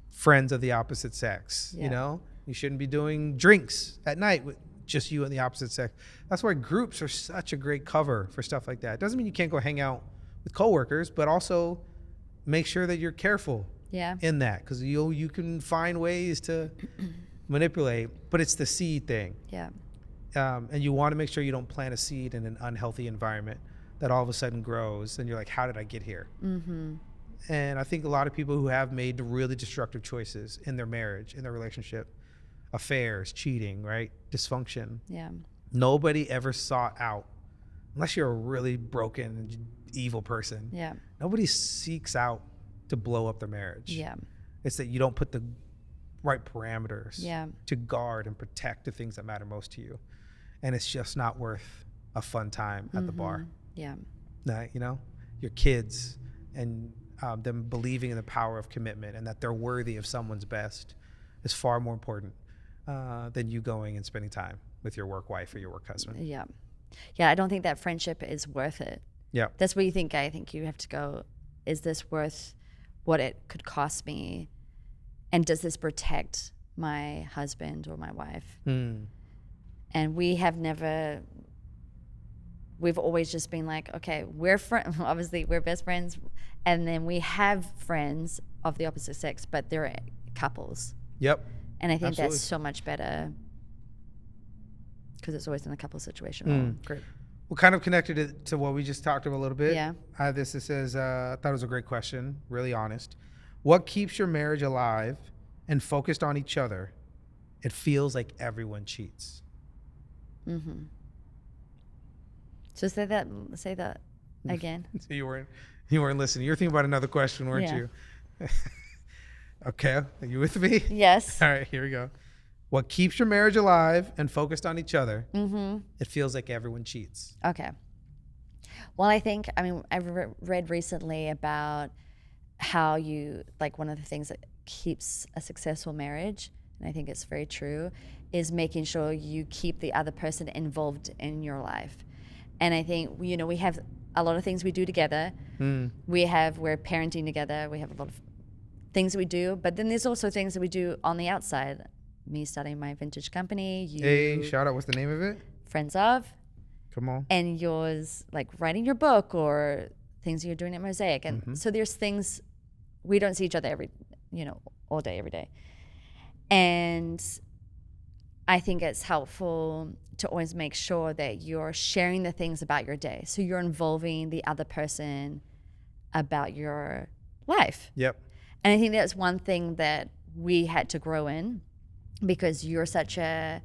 friends of the opposite sex. Yeah. You shouldn't be doing drinks at night with just you and the opposite sex. That's why groups are such a great cover for stuff like that. It doesn't mean you can't go hang out with coworkers, but also make sure that you're careful in that, because you can find ways to manipulate, but it's the seed thing. Yeah. And you want to make sure you don't plant a seed in an unhealthy environment that all of a sudden grows, and you're like, how did I get here? Mm-hmm. And I think a lot of people who have made really destructive choices in their marriage, in their relationship, affairs, cheating, right, dysfunction. Yeah. Nobody ever sought out, unless you're a really broken and evil person. Yeah. Nobody seeks out to blow up their marriage. Yeah. It's that you don't put the right parameters to guard and protect the things that matter most to you. And it's just not worth a fun time at the bar. Yeah. Your kids and them believing in the power of commitment and that they're worthy of someone's best is far more important than you going and spending time with your work wife or your work husband. Yeah. Yeah, I don't think that friendship is worth it. Yeah. That's where I think you have to go, is this worth what it could cost me? And does this protect my husband or my wife? And we've always just been like, okay, we're obviously we're best friends, and then we have friends of the opposite sex, but they're couples. Yep. And I think Absolutely. that's so much better because it's always in a couple situation. Great. Well, kind of connected it to what we just talked about a little bit. Yeah. I have this that says, I thought it was a great question, really honest. What keeps your marriage alive and focused on each other? It feels like everyone cheats. Mm-hmm. So say that again. So you weren't listening. You were thinking about another question, weren't you? Okay. Are you with me? Yes. All right, here we go. What keeps your marriage alive and focused on each other? It feels like everyone cheats. Okay. Well, I've read recently about how one of the things that keeps a successful marriage, and I think it's very true, is making sure you keep the other person involved in your life. And I think, we have a lot of things we do together. We're parenting together. We have a lot of things we do, but then there's also things that we do on the outside. Me starting my vintage company. Hey, shout out. What's the name of it? Friends of. Come on. And yours, like writing your book or things you're doing at Mosaic. And so there's things, we don't see each other all day, every day. And I think it's helpful to always make sure that you're sharing the things about your day. So you're involving the other person about your life. Yep. And I think that's one thing that we had to grow in, because you're such a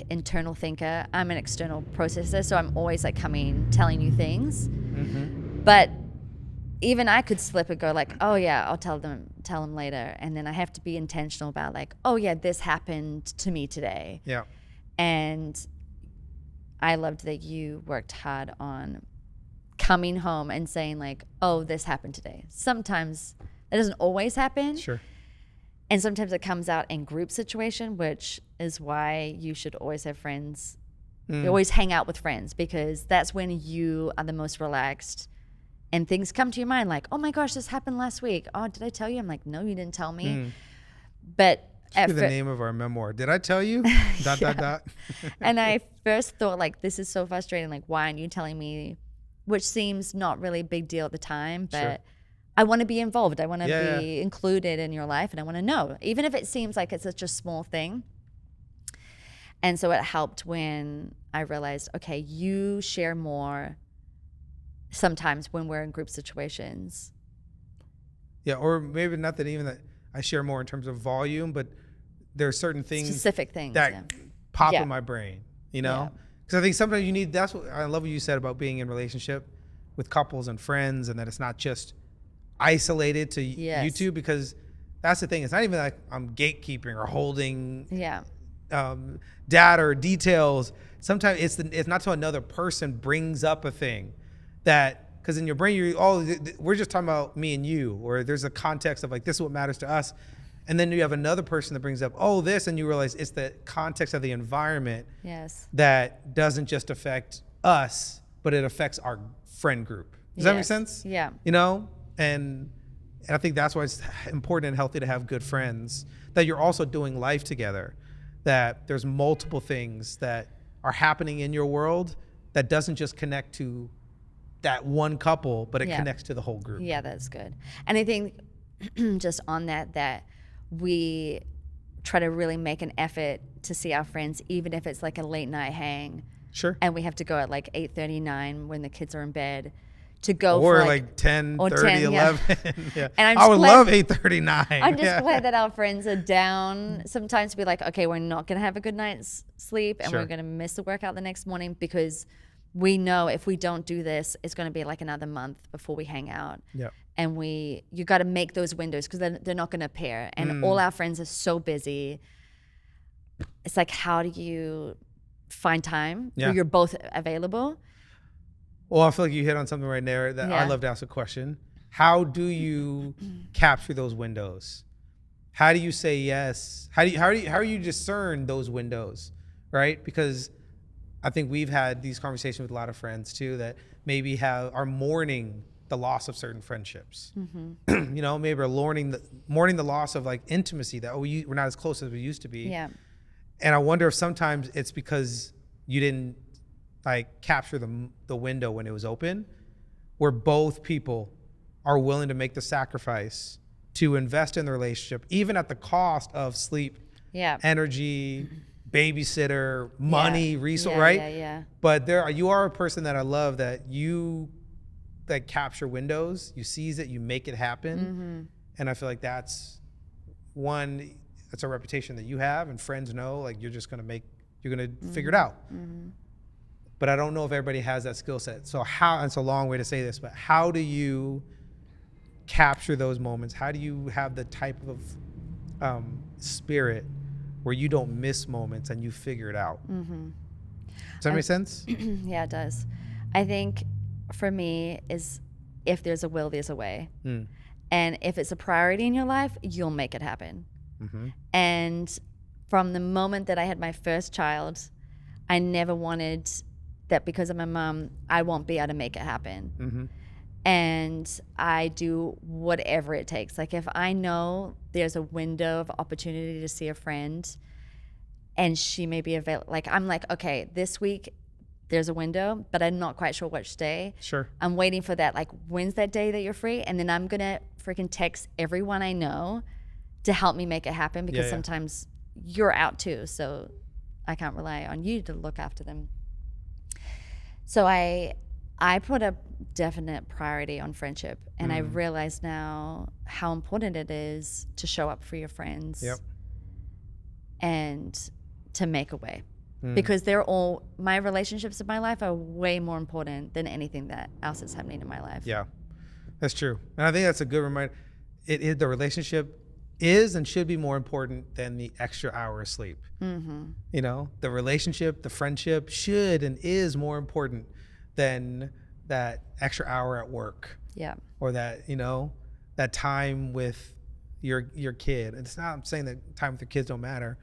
internal thinker. I'm an external processor, so I'm always telling you things. But even I could slip and go oh yeah, I'll tell them later, and then I have to be intentional about oh yeah, this happened to me today. Yeah. And I loved that you worked hard on coming home and saying oh, this happened today. Sometimes that doesn't always happen. Sure. And sometimes it comes out in group situation, which is why you should always have friends. You always hang out with friends, because that's when you are the most relaxed and things come to your mind like, oh my gosh, this happened last week. Oh, did I tell you? I'm like, no, you didn't tell me. But Should be the name of our memoir. Did I tell you? ... And I first thought, like, this is so frustrating. Like, why aren't you telling me? Which seems not really a big deal at the time, but Sure. I want to be involved. I want to Yeah. be included in your life, and I want to know, even if it seems like it's such a small thing. And so it helped when I realized, okay, you share more sometimes when we're in group situations. Yeah, or maybe not that even that I share more in terms of volume, but there are certain things Specific things. that Yeah. pop Yeah. in my brain, you know? Yeah. Because I think sometimes you need, that's what I love what you said about being in relationship with couples and friends, and that it's not just isolated to Yes. you two, because that's the thing. It's not even like I'm gatekeeping or holding Yeah. data or details. Sometimes it's not till another person brings up a thing that, because in your brain we're just talking about me and you, or there's a context of like, this is what matters to us, and then you have another person that brings up this, and you realize it's the context of the environment Yes. that doesn't just affect us, but it affects our friend group. Does that make Yes. sense? Yeah. You know, and I think that's why it's important and healthy to have good friends, that you're also doing life together, that there's multiple things that are happening in your world that doesn't just connect to that one couple, but it Yeah. connects to the whole group. Yeah, that's good. And I think just on that we try to really make an effort to see our friends, even if it's like a late night hang, Sure. and we have to go at like 8:39 when the kids are in bed to go Or for like 10, or 30, 10, yeah. 11. Yeah. And I'm I just would glad- love 8:39. I'm just Yeah. glad that our friends are down sometimes to be like, okay, we're not going to have a good night's sleep, and Sure. we're going to miss the workout the next morning, because we know if we don't do this, it's going to be like another month before we hang out. Yep. And you got to make those windows, because they're not going to pair. And all our friends are so busy. It's like, how do you find time Yeah. where you're both available? Well, I feel like you hit on something right there that I Yeah. love to ask a question. How do you capture those windows? How do you say yes? How do you discern those windows, right? Because I think we've had these conversations with a lot of friends too that maybe are mourning the loss of certain friendships. You know, maybe are mourning the loss of like intimacy, that we're not as close as we used to be. Yeah. And I wonder if sometimes it's because you didn't like capture the window when it was open, where both people are willing to make the sacrifice to invest in the relationship, even at the cost of sleep, Yeah. energy, babysitter, money, resource, right? Yeah. But you are a person that I love, that you like capture windows, you seize it, you make it happen. And I feel like that's a reputation that you have, and friends know, like you're gonna figure it out. But I don't know if everybody has that skill set. So it's a long way to say this, but how do you capture those moments? How do you have the type of spirit where you don't miss moments and you figure it out? Does that make sense? Yeah, it does. I think for me is, if there's a will, there's a way. And if it's a priority in your life, you'll make it happen. And from the moment that I had my first child, I never wanted that because I'm a mom, I won't be able to make it happen. And I do whatever it takes. Like if I know there's a window of opportunity to see a friend and she may be available, like I'm like, okay, this week there's a window, but I'm not quite sure which day. Sure. I'm waiting for that, like, when's that day that you're free? And then I'm gonna freaking text everyone I know to help me make it happen, because Yeah. sometimes you're out too, so I can't rely on you to look after them. So I put a definite priority on friendship, and I realize now how important it is to show up for your friends. Yep. And to make a way. Because my relationships in my life are way more important than anything that else is happening in my life. Yeah, that's true. And I think that's a good reminder. The relationship is and should be more important than the extra hour of sleep. You know, the relationship, the friendship should and is more important than that extra hour at work. Yeah. Or that, that time with your kid, and it's not, I'm saying that time with your kids don't matter,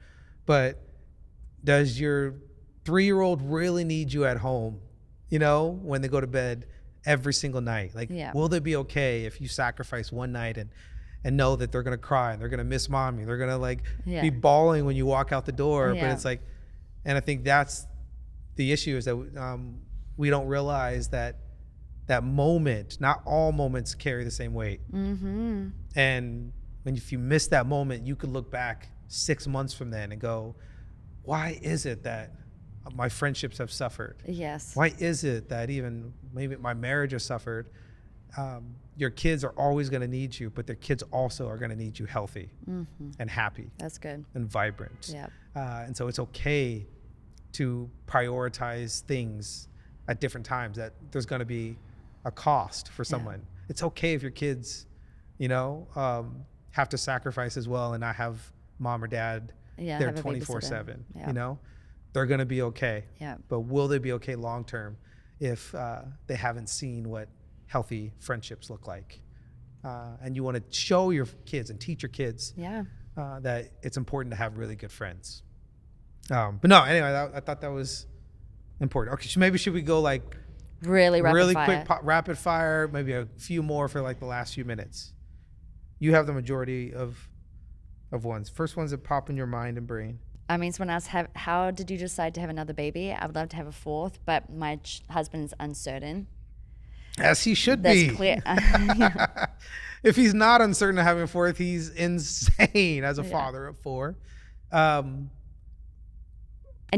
but does your 3-year-old really need you at home, you know, when they go to bed every single night? Like, will they be okay if you sacrifice one night and know that they're going to cry and they're going to miss mommy, they're going to like be bawling when you walk out the door? But it's like, and I think that's the issue, is that we don't realize that moment, not all moments carry the same weight. And if you miss that moment, you could look back 6 months from then and go, why is it that my friendships have suffered? Yes. Why is it that even maybe my marriage has suffered? Your kids are always going to need you, but their kids also are going to need you healthy and happy. That's good. And vibrant. Yep. And so it's okay to prioritize things at different times, that there's going to be a cost for someone. It's okay if your kids, you know, have to sacrifice as well and not have mom or dad there 24/7. You know, they're going to be okay. But will they be okay long term if they haven't seen what healthy friendships look like? And you want to show your kids and teach your kids that it's important to have really good friends. But no, anyway, I thought that was important. Okay, so maybe should we go like really quick rapid fire, maybe a few more for like the last few minutes? You have the majority of ones. First ones that pop in your mind and brain. I mean, someone asked, how did you decide to have another baby? I would love to have a fourth, but my husband is uncertain. As he should be. That's clear. If he's not uncertain of having a fourth, he's insane as a father of 4. And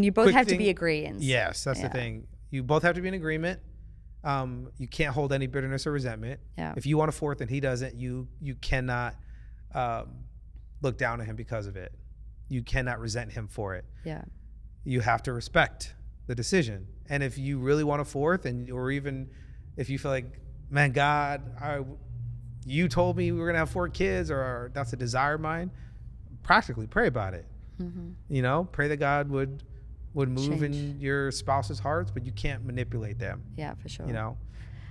you both have to be agreeing. Yes, that's the thing. You both have to be in agreement. You can't hold any bitterness or resentment. If you want a fourth and he doesn't, you cannot look down at him because of it. You cannot resent him for it. You have to respect the decision. And if you really want a fourth, or even if you feel like, man, God, you told me we were gonna have 4 kids, or that's a desire of mine, practically pray about it. You know, pray that God would move in your spouse's hearts, but you can't manipulate them. Yeah, for sure. You know,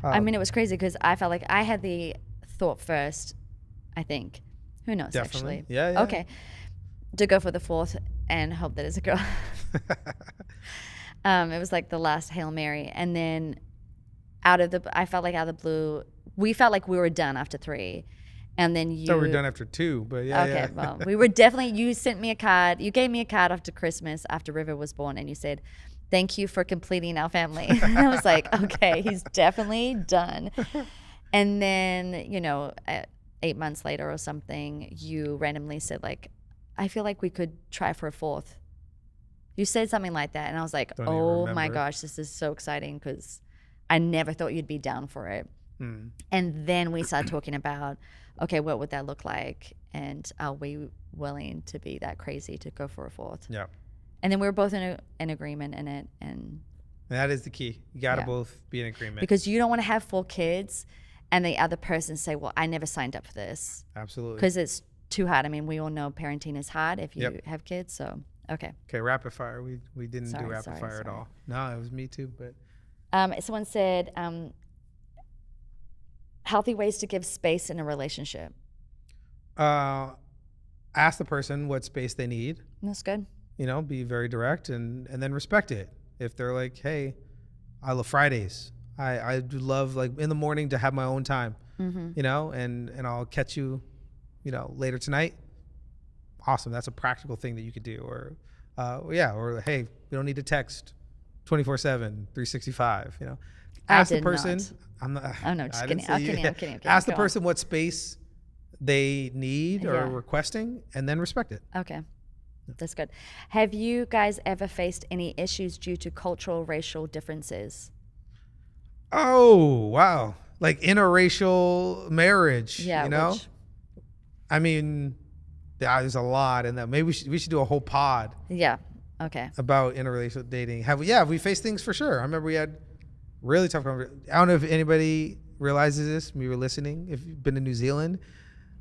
I mean, it was crazy because I felt like I had the thought first, I think. Who knows, definitely. actually. Yeah. Okay. To go for the fourth and hope that it's a girl. It was like the last Hail Mary. And then I felt like out of the blue, we felt like we were done after 3. And then you... So we're done after 2, but yeah. Okay, well, we were definitely... You sent me a card. You gave me a card after Christmas, after River was born, and you said, thank you for completing our family. And I was like, okay, he's definitely done. And then, you know, 8 months later or something, you randomly said, like, I feel like we could try for a fourth. You said something like that, and I was like, oh my gosh, this is so exciting, because I never thought you'd be down for it. And then we started talking about, okay, what would that look like? And are we willing to be that crazy to go for a fourth? Yeah. And then we were both in agreement in it. And that is the key. You got to both be in agreement. Because you don't want to have 4 kids and the other person say, well, I never signed up for this. Absolutely. Because it's too hard. I mean, we all know parenting is hard if you have kids. So, okay. Okay, rapid fire. We didn't do rapid fire at all. No, it was me too. But someone said, healthy ways to give space in a relationship. Ask the person what space they need. That's good. You know, be very direct and then respect it. If they're like, hey, I love Fridays. I do love, like, in the morning to have my own time, you know, and I'll catch you, you know, later tonight. Awesome. That's a practical thing that you could do. Or hey, we don't need to text 24/7, 365, you know. Ask the person. I'm not. Oh, no, just kidding. I'm kidding. Ask the person what space they need or requesting, and then respect it. Okay. That's good. Have you guys ever faced any issues due to cultural, racial differences? Oh, wow. Like interracial marriage, you know? I mean, there's a lot in that. Maybe we should do a whole pod. Yeah. Okay. About interracial dating. Have we faced things for sure. I remember we had really tough conversations. I don't know if anybody realizes this when you were listening. If you've been to New Zealand,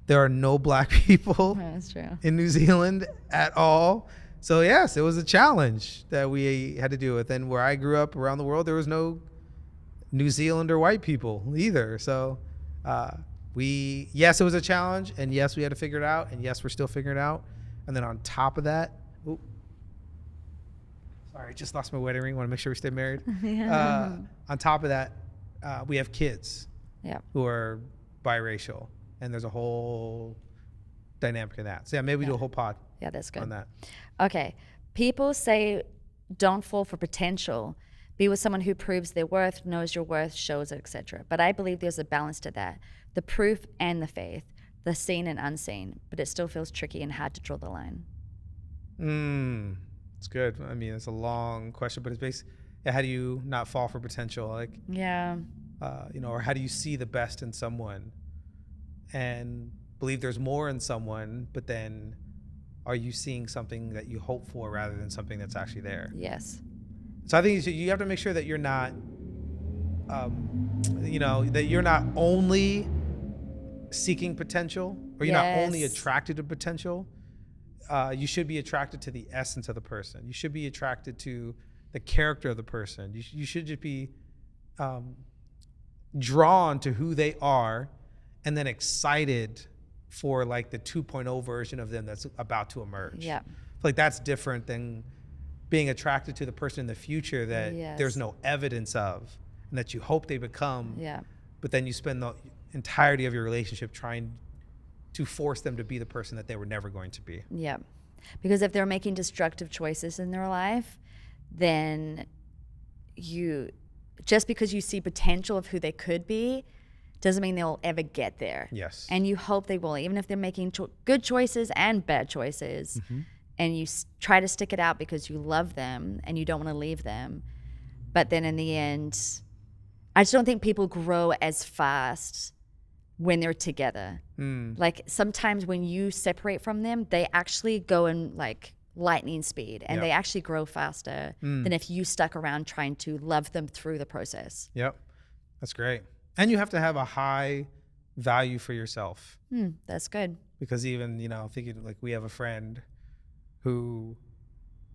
there are no black people that's true. in New Zealand at all. So yes, it was a challenge that we had to deal with. And where I grew up around the world, there was no New Zealander white people either. So Yes, it was a challenge, and yes, we had to figure it out, and yes, we're still figuring it out. And then on top of that, sorry, I just lost my wedding ring. Want to make sure we stay married. On top of that, we have kids Yeah. who are biracial, and there's a whole dynamic in that. So yeah, maybe we do a whole pod Yeah, that's good. on that. Okay. People say don't fall for potential. Be with someone who proves their worth, knows your worth, shows it, etc. But I believe there's a balance to that. The proof and the faith, the seen and unseen. But it still feels tricky and hard to draw the line. It's good. I mean, it's a long question, but it's basically, how do you not fall for potential? Like, Yeah. or how do you see the best in someone and believe there's more in someone, but then are you seeing something that you hope for rather than something that's actually there? Yes. So I think you have to make sure that you're not, that you're not only seeking potential, or you're not only Yes. attracted to potential. You should be attracted to the essence of the person. You should be attracted to the character of the person. You should just be drawn to who they are, and then excited for like the 2.0 version of them that's about to emerge. Yeah. Like that's different than being attracted to the person in the future that Yes. there's no evidence of and that you hope they become. Yeah. But then you spend the entirety of your relationship trying to force them to be the person that they were never going to be. Yeah. Because if they're making destructive choices in their life, then just because you see potential of who they could be doesn't mean they'll ever get there. Yes. And you hope they will, even if they're making good choices and bad choices. And you try to stick it out because you love them and you don't want to leave them. But then in the end, I just don't think people grow as fast when they're together. Like sometimes when you separate from them, they actually go in like lightning speed and they actually grow faster than if you stuck around trying to love them through the process. Yep. That's great. And you have to have a high value for yourself. That's good. Because even, thinking like we have a friend who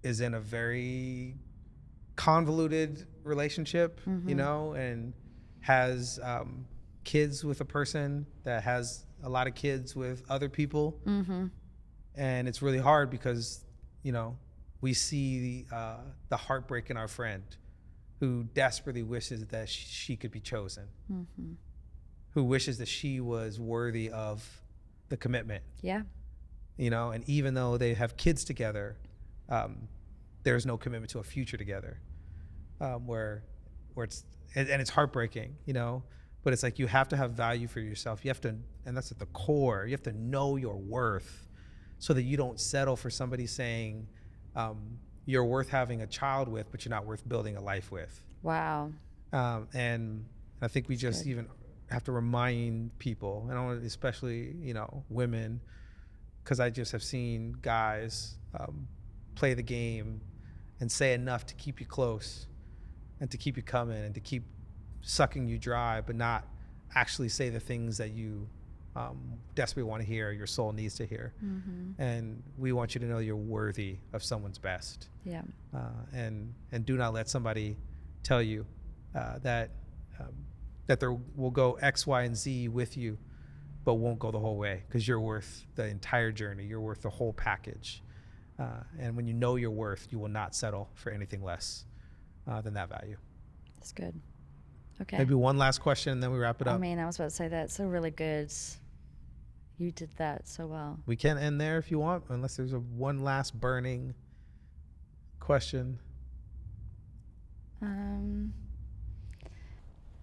is in a very convoluted relationship, and has kids with a person that has a lot of kids with other people. And it's really hard because, we see the heartbreak in our friend who desperately wishes that she could be chosen, who wishes that she was worthy of the commitment. Yeah. And even though they have kids together, there's no commitment to a future together, where it's heartbreaking, but it's like you have to have value for yourself. You have to, and that's at the core, you have to know your worth so that you don't settle for somebody saying you're worth having a child with, but you're not worth building a life with. Wow. And I think we just even have to remind people, and especially, women, because I just have seen guys play the game and say enough to keep you close and to keep you coming and to keep sucking you dry, but not actually say the things that you desperately want to hear, your soul needs to hear. And we want you to know you're worthy of someone's best. Yeah. And do not let somebody tell you that they will go X, Y, and Z with you, but won't go the whole way, because you're worth the entire journey. You're worth the whole package. And when you know your worth, you will not settle for anything less than that value. That's good. Okay. Maybe one last question and then we wrap it up. I mean, I was about to say that's so really good. You did that so well. We can end there if you want, unless there's one last burning question.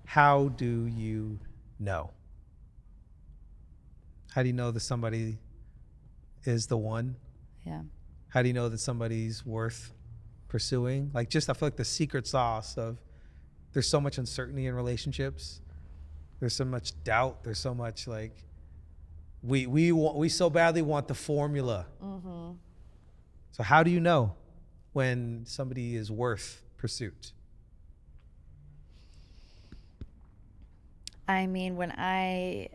How do you know? How do you know that somebody is the one? Yeah. How do you know that somebody's worth pursuing? Like, just, I feel like the secret sauce of, there's so much uncertainty in relationships. There's so much doubt. There's so much like, we so badly want the formula. So how do you know when somebody is worth pursuit? I mean, when I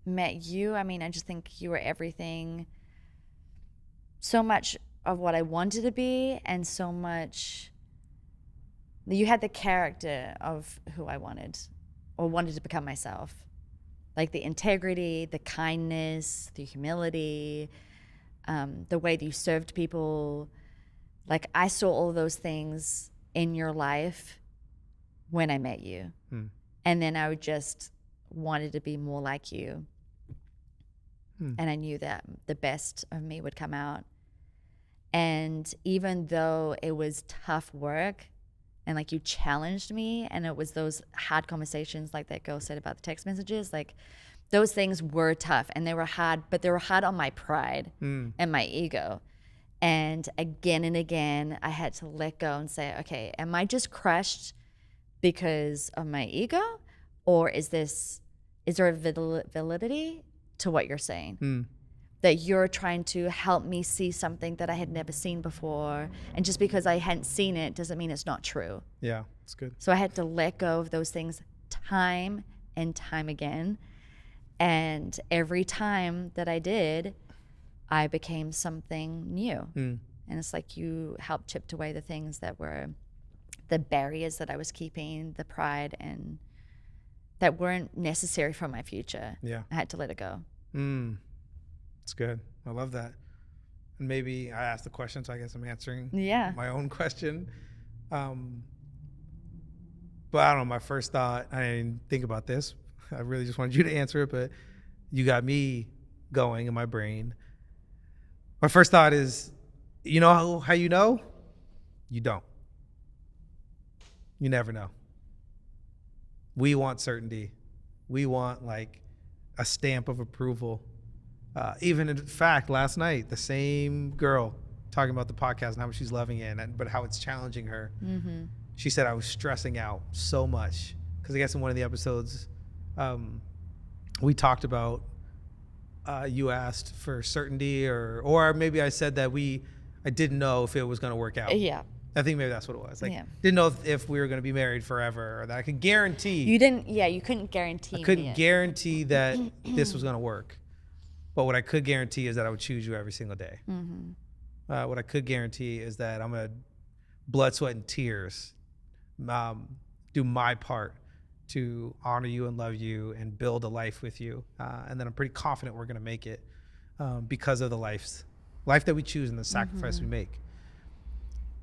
met you, I just think you were everything, so much of what I wanted to be, and so much, you had the character of who I wanted, or wanted to become myself. like the integrity, the kindness, the humility, the way that you served people. Like I saw all of those things in your life when I met you. And then I would just wanted to be more like you. And I knew that the best of me would come out. And even though it was tough work and like you challenged me and it was those hard conversations like that girl said about the text messages, like those things were tough and they were hard, but they were hard on my pride and my ego. And again, I had to let go and say, okay, am I just crushed because of my ego? Or is there a validity to what you're saying? That you're trying to help me see something that I had never seen before. And just because I hadn't seen it doesn't mean it's not true. Yeah, it's good. So I had to let go of those things time and time again. And every time that I did, I became something new. And it's like you helped chip away the things that were the barriers that I was keeping, the pride, and that weren't necessary for my future. Yeah. I had to let it go. It's good. I love that. And maybe I asked the question, so I guess I'm answering my own question. But I don't know, my first thought, I didn't think about this. I really just wanted you to answer it, but you got me going in my brain. My first thought is, you know how you know? You don't. You never know. We want certainty. We want like a stamp of approval. Even in fact, last night, the same girl talking about the podcast and how much she's loving it, but how it's challenging her. She said, I was stressing out so much. Because I guess in one of the episodes, we talked about, you asked for certainty or maybe I said that I didn't know if it was going to work out. Yeah. I think maybe that's what it was. Like, didn't know if we were going to be married forever or that I could guarantee. You couldn't guarantee. I couldn't guarantee that this was going to work. But what I could guarantee is that I would choose you every single day. What I could guarantee is that I'm going to blood, sweat, and tears do my part to honor you and love you and build a life with you. And then I'm pretty confident we're going to make it because of the life that we choose and the sacrifice we make.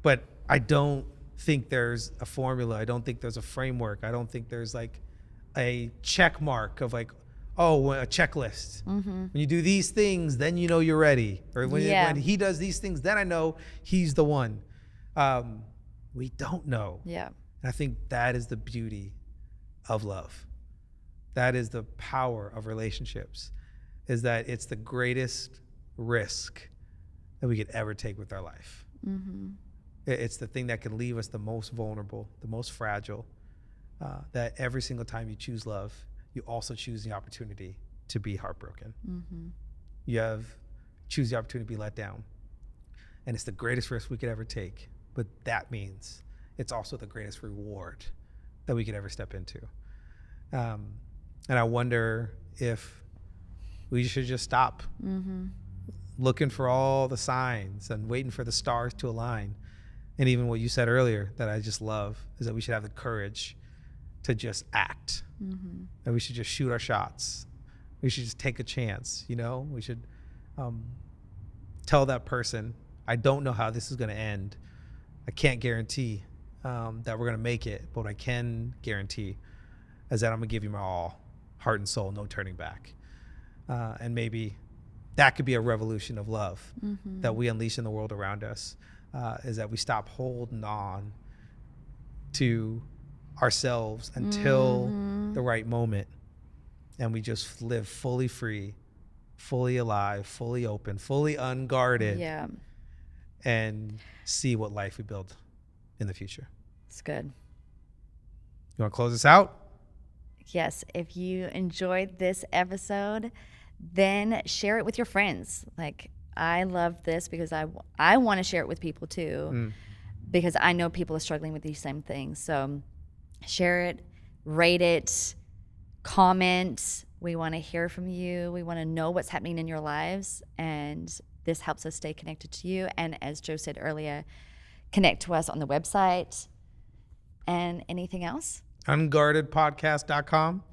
But I don't think there's a formula. I don't think there's a framework. I don't think there's like a check mark of like, oh, a checklist. When you do these things, then you know you're ready. Or when he does these things, then I know he's the one. We don't know. Yeah. And I think that is the beauty of love. That is the power of relationships, is that it's the greatest risk that we could ever take with our life. It's the thing that can leave us the most vulnerable, the most fragile, that every single time you choose love, you also choose the opportunity to be heartbroken. You choose the opportunity to be let down. And it's the greatest risk we could ever take. But that means it's also the greatest reward that we could ever step into. And I wonder if we should just stop looking for all the signs and waiting for the stars to align. And even what you said earlier that I just love is that we should have the courage to just act. That we should just shoot our shots. We should just take a chance, you know? We should tell that person, I don't know how this is gonna end. I can't guarantee that we're gonna make it, but what I can guarantee is that I'm gonna give you my all, heart and soul, no turning back. And maybe that could be a revolution of love that we unleash in the world around us, is that we stop holding on to ourselves until the right moment, and we just live fully free, fully alive, fully open, fully unguarded, and see what life we build in the future. It's good. You want to close this out? Yes. If you enjoyed this episode, then share it with your friends. Like, I love this because I want to share it with people too, because I know people are struggling with these same things. So share it, rate it, comment. We want to hear from you. We want to know what's happening in your lives. And this helps us stay connected to you. And as Joe said earlier, connect to us on the website. And anything else? Unguardedpodcast.com.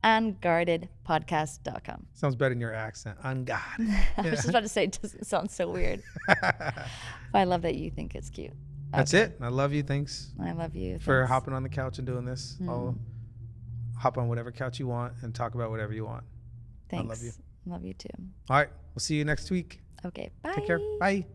unguardedpodcast.com. Sounds better in your accent. Unguarded. I was just about to say, it doesn't sound so weird. But I love that you think it's cute. That's Okay. it. I love you. Thanks I love you. for Thanks. hopping on the couch and doing this. I'll hop on whatever couch you want and talk about whatever you want. Thanks. love you. Love you too. All right. We'll see you next week. Okay. Bye. Take care. Bye.